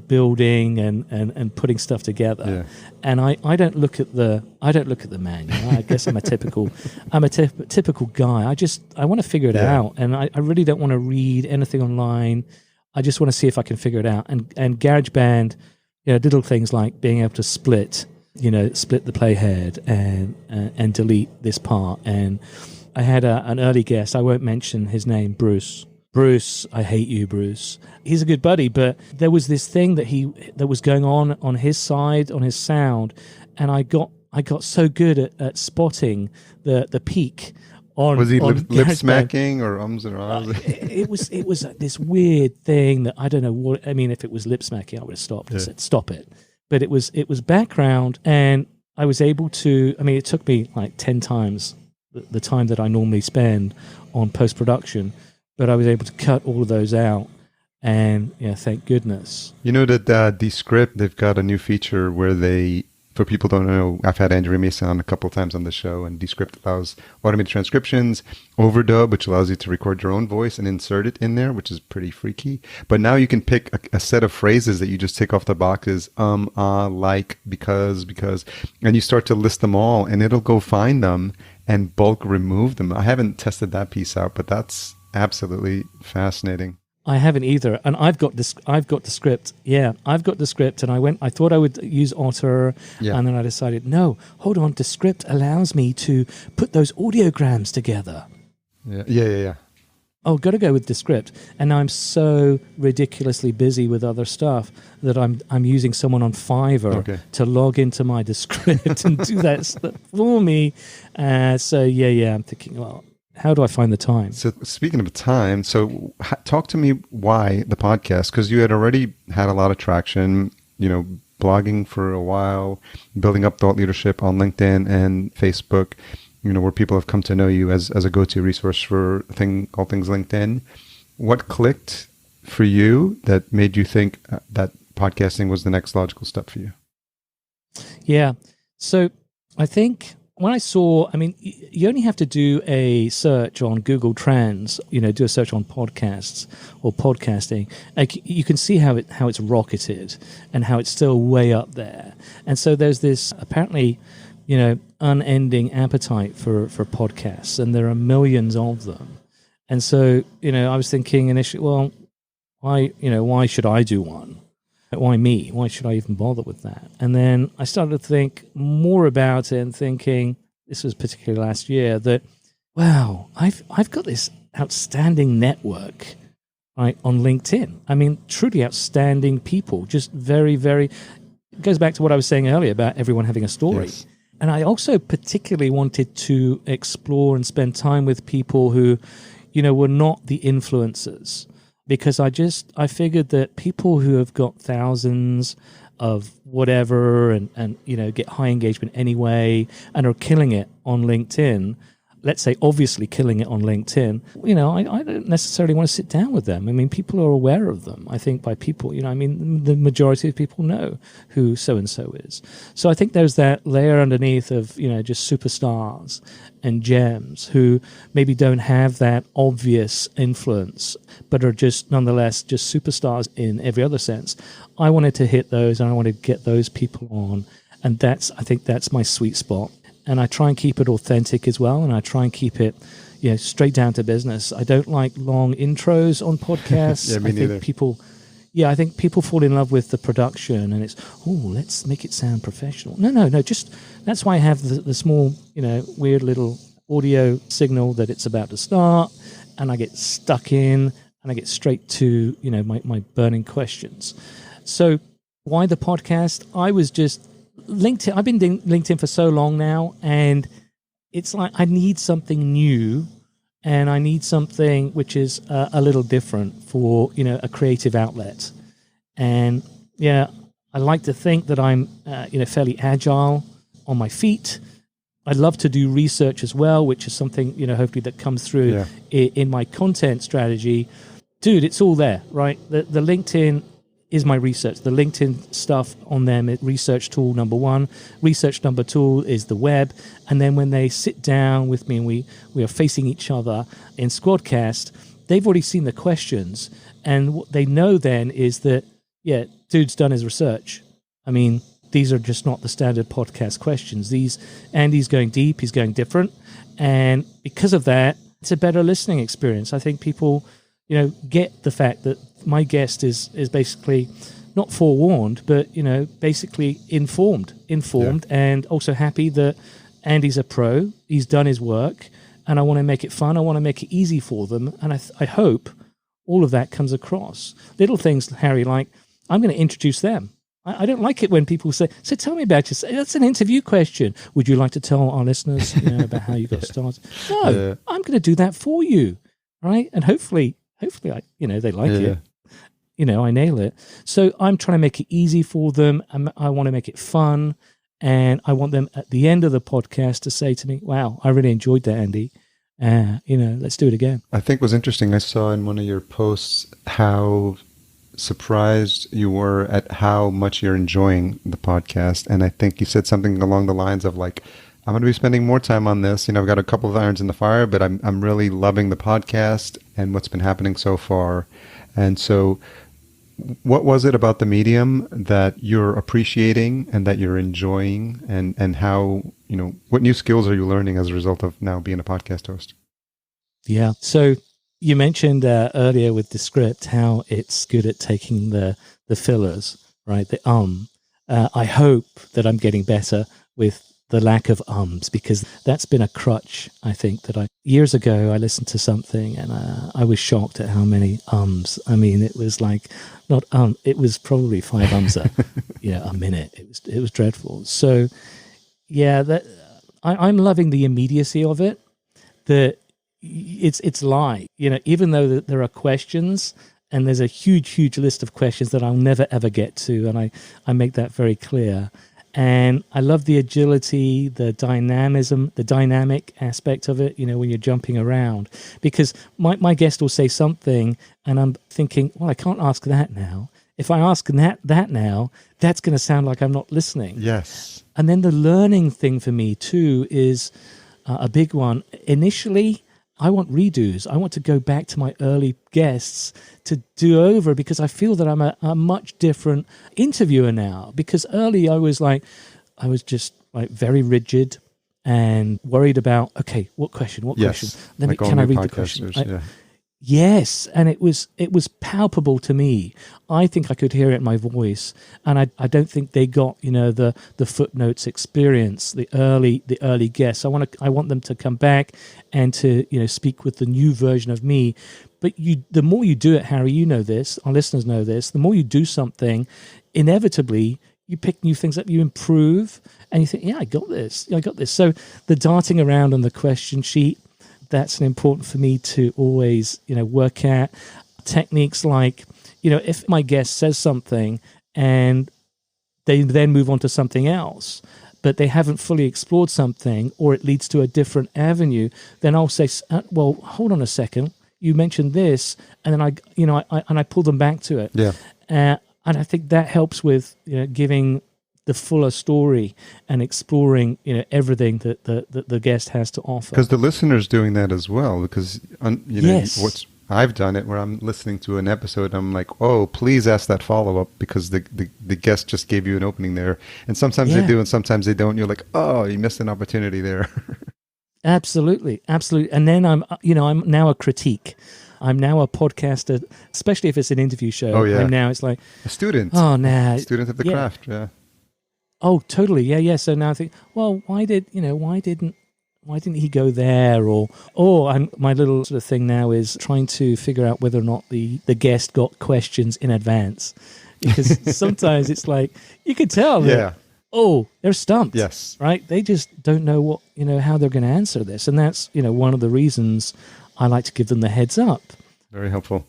building and putting stuff together. Yeah. And I don't look at the manual. I guess I'm a typical guy. I want to figure it out, and I really don't want to read anything online. I just want to see if I can figure it out. And GarageBand, little things like being able to split the playhead and delete this part. And I had an early guest. I won't mention his name, Bruce. Bruce, I hate you, Bruce. He's a good buddy, but there was this thing that was going on his side, on his sound, and I got so good at spotting the peak on. Was he lip smacking or ums and ahs? It was this weird thing that I don't know what. I mean, if it was lip smacking, I would have stopped and said stop it. But it was background, and I was able to. I mean, it took me like 10 times the time that I normally spend on post production. But I was able to cut all of those out, and thank goodness. You know that Descript, they've got a new feature where they, for people who don't know, I've had Andrea Mason on a couple of times on the show, and Descript allows automated transcriptions, overdub, which allows you to record your own voice and insert it in there, which is pretty freaky. But now you can pick a set of phrases that you just tick off the boxes, like, because, and you start to list them all, and it'll go find them and bulk remove them. I haven't tested that piece out, but that's absolutely fascinating. I haven't either, and I've got the script. Yeah, I've got the script, and I thought I would use Otter, and then I decided, no, hold on, the script allows me to put those audiograms together. Yeah. Oh, got to go with the script. And now I'm so ridiculously busy with other stuff that I'm using someone on Fiverr to log into my Descript and do that stuff for me. I'm thinking, well, how do I find the time? So speaking of time, talk to me why the podcast, because you had already had a lot of traction, blogging for a while, building up thought leadership on LinkedIn and Facebook, where people have come to know you as a go-to resource for all things LinkedIn. What clicked for you that made you think that podcasting was the next logical step for you? Yeah. So I think when I saw, you only have to do a search on Google Trends, do a search on podcasts or podcasting. You can see how it's rocketed and how it's still way up there. And so there's this apparently, unending appetite for podcasts, and there are millions of them. And so, I was thinking initially, well, why should I do one? Why me? Why should I even bother with that? And then I started to think more about it and thinking, this was particularly last year, that, wow, I've got this outstanding network, right, on LinkedIn. Truly outstanding people, just very, very, it goes back to what I was saying earlier about everyone having a story. Yes. And I also particularly wanted to explore and spend time with people who, were not the influencers. Because I figured that people who have got thousands of whatever and get high engagement anyway and are killing it on LinkedIn, let's say obviously killing it on LinkedIn, I don't necessarily want to sit down with them. People are aware of them. I think by people, the majority of people know who so-and-so is. So I think there's that layer underneath of, just superstars and gems who maybe don't have that obvious influence, but are just nonetheless just superstars in every other sense. I wanted to hit those, and I wanted to get those people on. And I think that's my sweet spot. And I try and keep it authentic as well, and I try and keep it, straight down to business. I don't like long intros on podcasts. Yeah, me neither. I think people fall in love with the production, and it's, let's make it sound professional. No. Just that's why I have the small, weird little audio signal that it's about to start, and I get stuck in, and I get straight to, my burning questions. So why the podcast? I was just LinkedIn. I've been doing LinkedIn for so long now, and it's like I need something new, and I need something which is a little different for a creative outlet. And I like to think that I'm fairly agile on my feet. I love to do research as well, which is something, hopefully that comes through in my content strategy. Dude, it's all there, right? The LinkedIn is my research. The LinkedIn stuff on them is research tool number one. Research number two is the web. And then when they sit down with me and we are facing each other in Squadcast, they've already seen the questions. And what they know then is that, dude's done his research. I mean, these are just not the standard podcast questions. Andy's going deep, he's going different. And because of that, it's a better listening experience. I think people, get the fact that my guest is basically not forewarned, but, basically informed, and also happy that Andy's a pro, he's done his work, and I want to make it fun, I want to make it easy for them, and I hope all of that comes across. Little things, Harry, like, I'm going to introduce them. I don't like it when people say, so tell me about yourself. That's an interview question. Would you like to tell our listeners about how you got started? No, I'm going to do that for you, right? And hopefully, they like it. I nail it. So I'm trying to make it easy for them. I want to make it fun. And I want them at the end of the podcast to say to me, wow, I really enjoyed that, Andy. Let's do it again. I think was interesting. I saw in one of your posts how surprised you were at how much you're enjoying the podcast. And I think you said something along the lines of like, I'm going to be spending more time on this. I've got a couple of irons in the fire, but I'm really loving the podcast and what's been happening so far. And so what was it about the medium that you're appreciating and that you're enjoying, and how, what new skills are you learning as a result of now being a podcast host? Yeah. So you mentioned earlier with the script how it's good at taking the fillers, right? I hope that I'm getting better with the lack of ums, because that's been a crutch, I think, that years ago I listened to something and I was shocked at how many ums. I mean, it was like it was probably 5 ums a minute. It was dreadful. So yeah, I'm loving the immediacy of it. It's live, even though there are questions, and there's a huge list of questions that I'll never ever get to, and I make that very clear. And I love the agility, the dynamism, the dynamic aspect of it, when you're jumping around. Because my guest will say something, and I'm thinking, well, I can't ask that now. If I ask that now, that's going to sound like I'm not listening. Yes. And then the learning thing for me, too, is a big one. Initially, I want redos. I want to go back to my early guests to do over, because I feel that I'm a much different interviewer now. Because early I was just very rigid and worried about, okay, what question? Can I read the question? Yes, and it was palpable to me. I think I could hear it in my voice, and I don't think they got the footnotes experience, the early guests. I want them to come back and to speak with the new version of me. But the more you do it, Harry, you know this, our listeners know this. The more you do something, inevitably you pick new things up, you improve, and you think, yeah, I got this. So the darting around on the question sheet, that's important for me to always, work at. Techniques like, if my guest says something and they then move on to something else, but they haven't fully explored something, or it leads to a different avenue, then I'll say, well, hold on a second. You mentioned this, and then I pull them back to it. Yeah. And I think that helps with, giving the fuller story and exploring, everything that the guest has to offer. Because the listener's doing that as well. Because Yes. I've done it where I'm listening to an episode and I'm like, oh, please ask that follow up, because the guest just gave you an opening there. And sometimes they do, and sometimes they don't. You're like, oh, you missed an opportunity there. Absolutely. And then I'm now a critique. I'm now a podcaster, especially if it's an interview show. Oh yeah. It's like a student. Oh, nah. Student of the craft. Yeah. Oh, totally. Yeah. So now I think, well, why didn't he go there? Or my little sort of thing now is trying to figure out whether or not the guest got questions in advance, because sometimes it's like you could tell. Yeah. They're stumped. Yes. Right. They just don't know what how they're going to answer this, and that's one of the reasons I like to give them the heads up. Very helpful.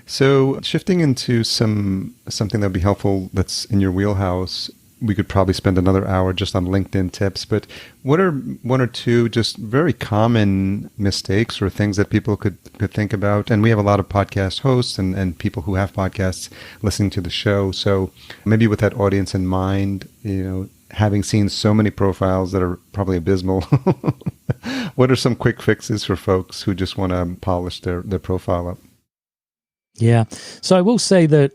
So shifting into something that would be helpful that's in your wheelhouse, we could probably spend another hour just on LinkedIn tips, but what are one or two just very common mistakes or things that people could think about? And we have a lot of podcast hosts and people who have podcasts listening to the show. So maybe with that audience in mind, having seen so many profiles that are probably abysmal, what are some quick fixes for folks who just want to polish their profile up? Yeah. So I will say that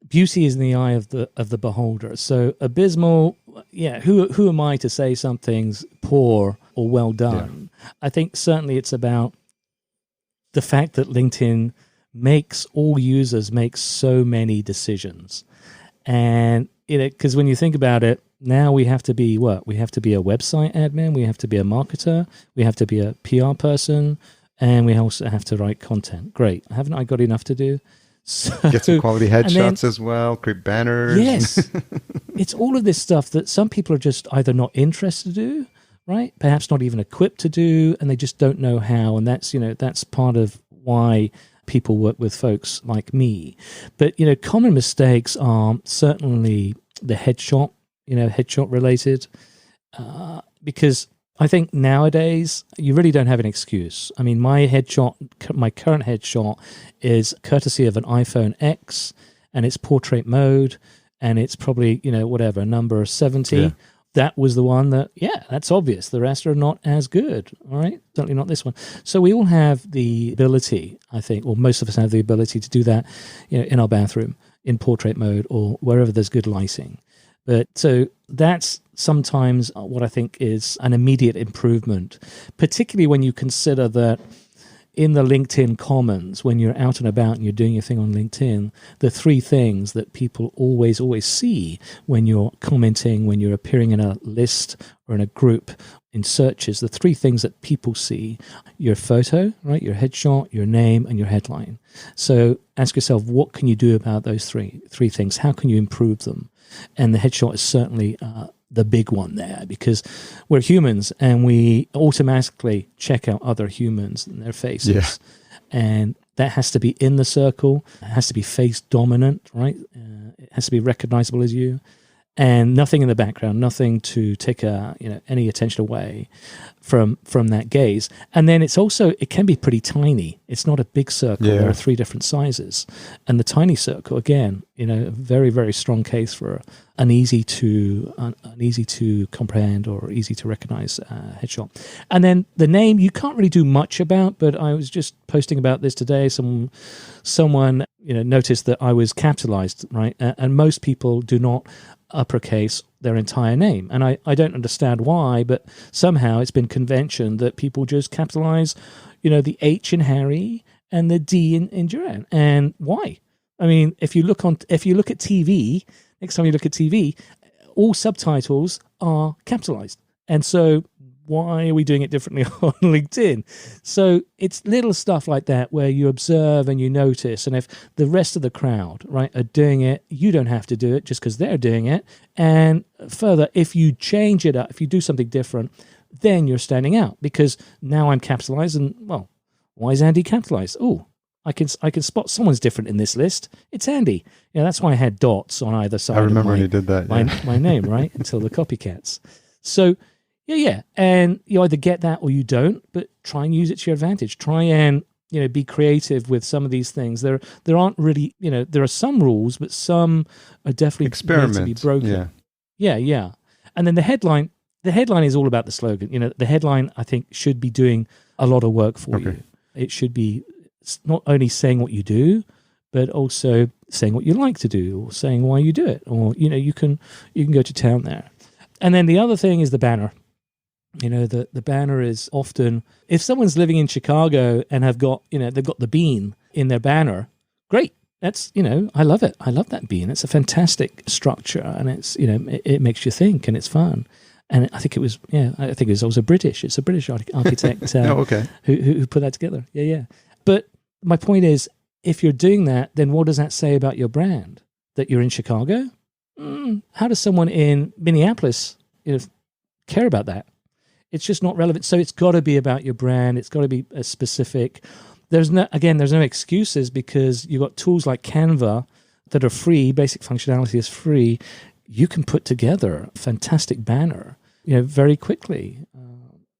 beauty is in the eye of the beholder. So abysmal, who am I to say something's poor or well done? Yeah. I think certainly it's about the fact that LinkedIn makes all users make so many decisions. And because when you think about it, now we have to be what? We have to be a website admin, we have to be a marketer, we have to be a PR person, and we also have to write content. Great. Haven't I got enough to do? So, get some quality headshots as well, create banners. Yes. It's all of this stuff that some people are just either not interested to do, right? Perhaps not even equipped to do, and they just don't know how. And that's part of why people work with folks like me. But, common mistakes are certainly the headshot, headshot related, because I think nowadays you really don't have an excuse. I mean, my current headshot is courtesy of an iPhone X, and it's portrait mode, and it's probably, number 70. Yeah. That was the one that, that's obvious. The rest are not as good, all right? Certainly not this one. So we all have the ability, I think, or most of us have the ability to do that, in our bathroom, in portrait mode, or wherever there's good lighting. But so that's sometimes what I think is an immediate improvement, particularly when you consider that in the LinkedIn comments, when you're out and about and you're doing your thing on LinkedIn, the three things that people always see when you're commenting, when you're appearing in a list or in a group in searches, the three things that people see: your photo, right, your headshot, your name, and your headline. So ask yourself, what can you do about those three things? How can you improve them? And the headshot is certainly the big one there, because we're humans and we automatically check out other humans and their faces. Yeah. And that has to be in the circle. It has to be face dominant, right? It has to be recognizable as you. And nothing in the background, nothing to take any attention away from that gaze. And then it can be pretty tiny. It's not a big circle. Yeah. There are three different sizes. And the tiny circle, again, a very, very strong case for an easy to comprehend or easy to recognize headshot. And then the name, you can't really do much about, but I was just posting about this today. Someone noticed that I was capitalized, right? And most people do not uppercase their entire name. And I don't understand why, but somehow it's been convention that people just capitalize, the H in Harry and the D in Duran. And why? I mean, if you look at TV, next time you look at TV, all subtitles are capitalized. And so why are we doing it differently on LinkedIn? So it's little stuff like that where you observe and you notice. And if the rest of the crowd, right, are doing it, you don't have to do it just because they're doing it. And further, if you change it up, if you do something different, then you're standing out, because now I'm capitalized. And, well, why is Andy capitalized? Oh, I can spot someone's different in this list. It's Andy. That's why I had dots on either side. I remember when you did that. Yeah. My name, right? Until the copycats. So, yeah. And you either get that or you don't, but try and use it to your advantage. Try and, be creative with some of these things. There aren't really, there are some rules, but some are definitely meant to be broken. Yeah. And then the headline is all about the slogan. The headline, I think, should be doing a lot of work for you. It should be not only saying what you do, but also saying what you like to do, or saying why you do it, or you can go to town there. And then the other thing is the banner. The banner is often, if someone's living in Chicago and have got they've got the bean in their banner, great. That's I love it. I love that bean. It's a fantastic structure, and it's it makes you think, and it's fun. And I think it was also British. It's a British architect who put that together. Yeah. But my point is, if you're doing that, then what does that say about your brand? That you're in Chicago? How does someone in Minneapolis care about that? It's just not relevant. So it's got to be about your brand. It's got to be specific. There's no excuses, because you've got tools like Canva that are free. Basic functionality is free. you can put together a fantastic banner, very quickly.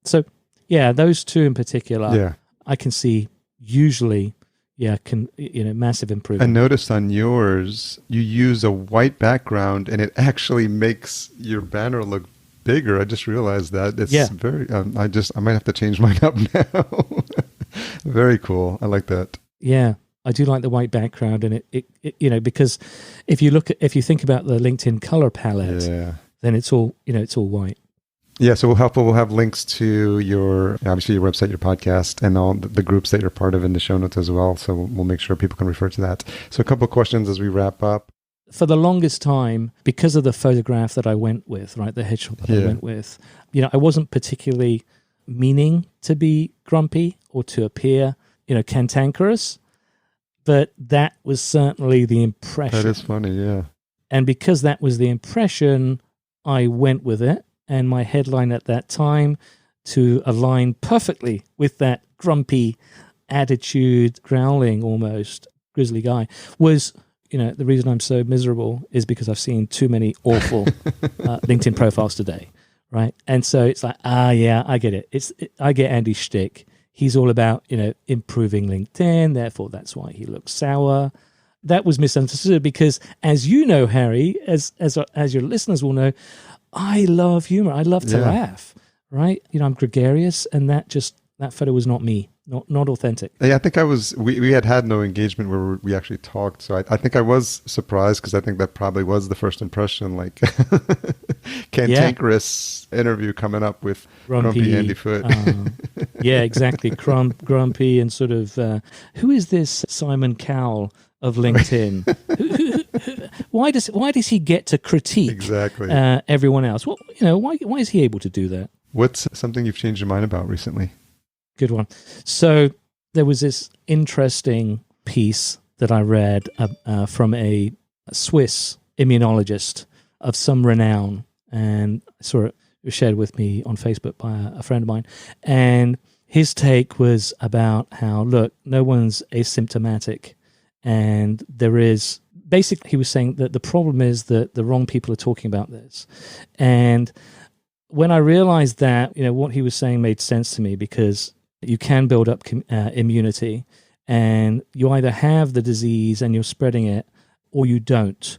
So yeah, those two in particular, I can see usually, massive improvement. I noticed on yours, you use a white background and it actually makes your banner look bigger. I just realized that. It's very, I might have to change mine up now. Very cool. I like that. Yeah. I do like the white background, and it because if you think about the LinkedIn color palette, then it's all white. Yeah, so we'll have links to your website, your podcast, and all the groups that you're part of in the show notes as well. So we'll make sure people can refer to that. So a couple of questions as we wrap up. For the longest time, because of the photograph that I went with, right, the headshot that I went with, I wasn't particularly meaning to be grumpy or to appear, cantankerous. But that was certainly the impression. That is funny, yeah. And because that was the impression, I went with it. And my headline at that time, to align perfectly with that grumpy attitude, growling almost, grizzly guy, was, the reason I'm so miserable is because I've seen too many awful LinkedIn profiles today, right? And so it's like, I get it. I get Andy's shtick. He's all about, improving LinkedIn. Therefore, that's why he looks sour. That was misunderstood because, as you know, Harry, as your listeners will know, I love humor. I love to laugh, right? I'm gregarious, and that photo was not me, not authentic. Yeah, I think we had no engagement where we actually talked. So I think I was surprised because I think that probably was the first impression, like cantankerous interview coming up with grumpy Andy Foote. Yeah, exactly. Grumpy and sort of, who is this Simon Cowell of LinkedIn? Why does he get to critique everyone else? Well, why is he able to do that? What's something you've changed your mind about recently? Good one. So there was this interesting piece that I read from a Swiss immunologist of some renown, and I saw it shared with me on Facebook by a friend of mine. And his take was about how, look, no one's asymptomatic. And there is, basically, he was saying that the problem is that the wrong people are talking about this. And when I realized that, what he was saying made sense to me, because you can build up immunity, and you either have the disease and you're spreading it, or you don't.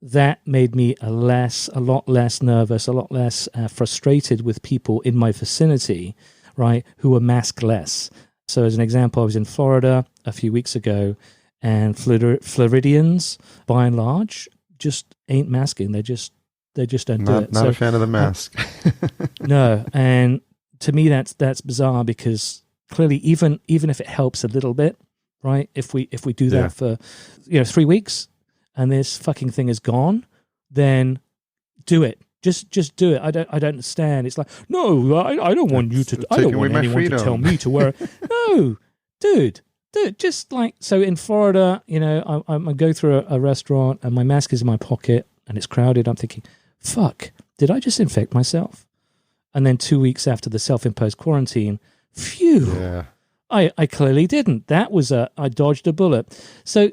That made me a lot less nervous, a lot less frustrated with people in my vicinity, right, who were maskless. So as an example, I was in Florida a few weeks ago, and Floridians, by and large, just ain't masking. They just don't do it. Not a fan of the mask. No, and to me that's bizarre, because clearly even if it helps a little bit, right? If we do that for 3 weeks and this fucking thing is gone, then do it. Just do it. I don't understand. It's like, no, I don't want you to. I don't want anyone to tell me to wear it. No, dude. Just like, so in Florida, I go through a restaurant and my mask is in my pocket and it's crowded. I'm thinking, fuck, did I just infect myself? And then 2 weeks after the self-imposed quarantine, phew, I clearly didn't. That was I dodged a bullet. So,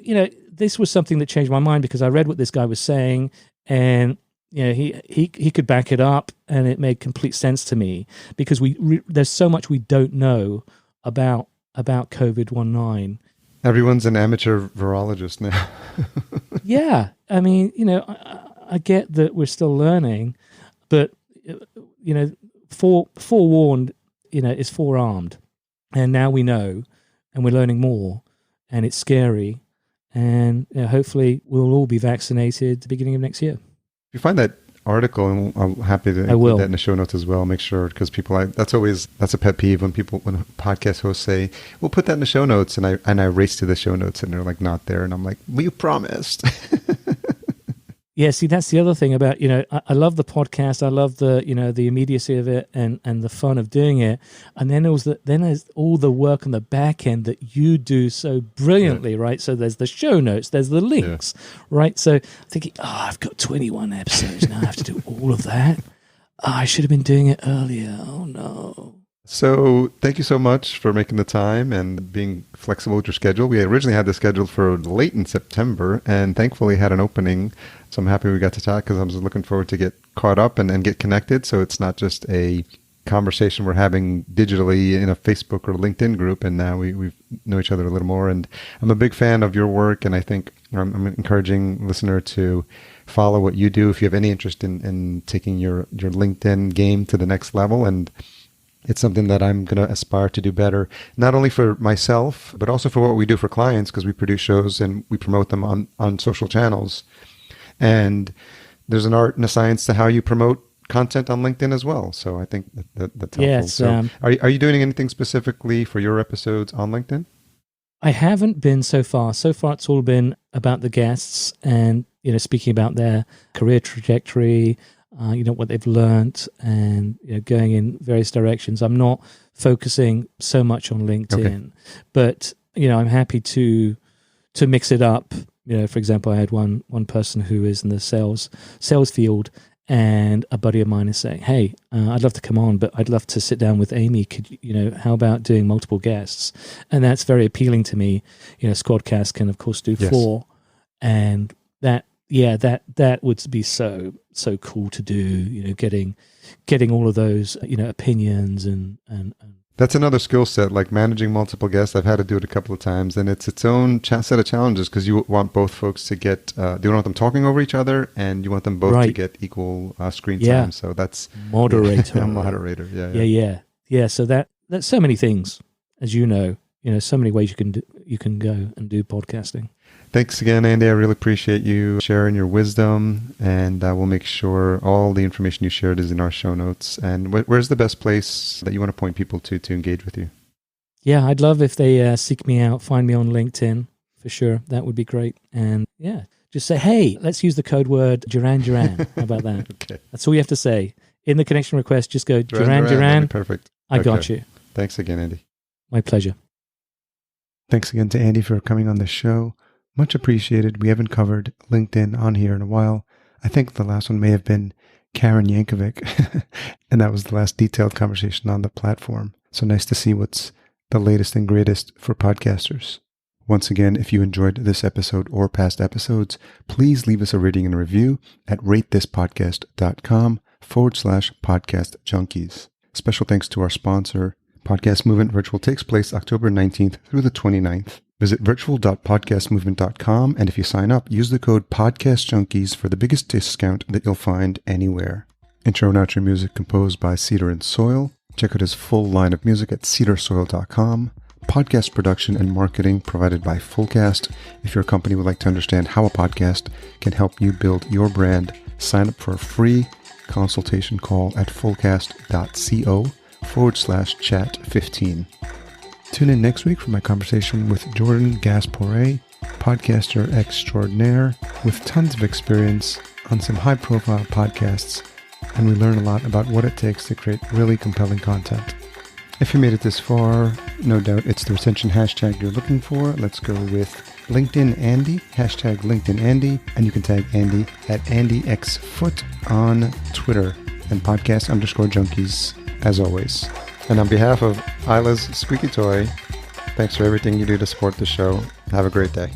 this was something that changed my mind, because I read what this guy was saying, and he could back it up, and it made complete sense to me, because there's so much we don't know about COVID-19. Everyone's an amateur virologist now. Yeah, I mean, I get that we're still learning, but forewarned, is forearmed, and now we know, and we're learning more, and it's scary, and hopefully we'll all be vaccinated at the beginning of next year. If you find that article, and I'm happy to include that in the show notes as well. Make sure, because people, that's a pet peeve when podcast hosts say, "We'll put that in the show notes," and I race to the show notes, and they're like not there, and I'm like, "We promised." Yeah, see, that's the other thing about, I love the podcast. I love the, the immediacy of it and the fun of doing it. And then there's all the work on the back end that you do so brilliantly, right? So there's the show notes, there's the links, right? So I'm thinking, I've got 21 episodes now. I have to do all of that. I should have been doing it earlier. Oh, no. So thank you so much for making the time and being flexible with your schedule. We originally had this scheduled for late in September and thankfully had an opening. So I'm happy we got to talk because I was looking forward to get caught up and get connected. So it's not just a conversation we're having digitally in a Facebook or LinkedIn group. And now we know each other a little more. And I'm a big fan of your work. And I think I'm encouraging listener to follow what you do if you have any interest in taking your LinkedIn game to the next level. And it's something that I'm going to aspire to do better, not only for myself, but also for what we do for clients, because we produce shows and we promote them on social channels. And there's an art and a science to how you promote content on LinkedIn as well. So I think that's helpful. Yes, so are you doing anything specifically for your episodes on LinkedIn? I haven't been so far. So far, it's all been about the guests and, speaking about their career trajectory, what they've learned and going in various directions. I'm not focusing so much on LinkedIn, but I'm happy to mix it up. For example, I had one person who is in the sales field, and a buddy of mine is saying, "Hey, I'd love to come on, but I'd love to sit down with Amy. Could how about doing multiple guests?" And that's very appealing to me. Squadcast can of course do 4, and that would be so cool to do. Getting all of those opinions and that's another skill set, like managing multiple guests. I've had to do it a couple of times, and it's its own set of challenges because you want both folks to get, you don't want them talking over each other, and you want them both to get equal screen time. So that's moderator. Moderator. Yeah. So that's so many things, as so many ways you can go and do podcasting. Thanks again, Andy. I really appreciate you sharing your wisdom, and we'll make sure all the information you shared is in our show notes. And where's the best place that you want to point people to engage with you? Yeah, I'd love if they seek me out, find me on LinkedIn, for sure. That would be great. And just say, hey, let's use the code word Duran. How about that? Okay. That's all you have to say. In the connection request, just go Duran. Perfect. I got you. Thanks again, Andy. My pleasure. Thanks again to Andy for coming on the show. Much appreciated. We haven't covered LinkedIn on here in a while. I think the last one may have been Karen Yankovic, and that was the last detailed conversation on the platform. So nice to see what's the latest and greatest for podcasters. Once again, if you enjoyed this episode or past episodes, please leave us a rating and a review at ratethispodcast.com/podcast junkies. Special thanks to our sponsor, Podcast Movement Virtual takes place October 19th through the 29th. Visit virtual.podcastmovement.com, and if you sign up, use the code PODCASTJunkies for the biggest discount that you'll find anywhere. Intro and outro music composed by Cedar and Soil. Check out his full line of music at cedarsoil.com. Podcast production and marketing provided by Fullcast. If your company would like to understand how a podcast can help you build your brand, sign up for a free consultation call at fullcast.co/chat15. Tune in next week for my conversation with Jordan Gaspore, podcaster extraordinaire with tons of experience on some high-profile podcasts, and we learn a lot about what it takes to create really compelling content. If you made it this far, no doubt it's the retention hashtag you're looking for. Let's go with LinkedIn Andy, hashtag LinkedIn Andy, and you can tag Andy at AndyXFoote on Twitter, and podcast_junkies as always. And on behalf of Isla's Squeaky Toy, thanks for everything you do to support the show. Have a great day.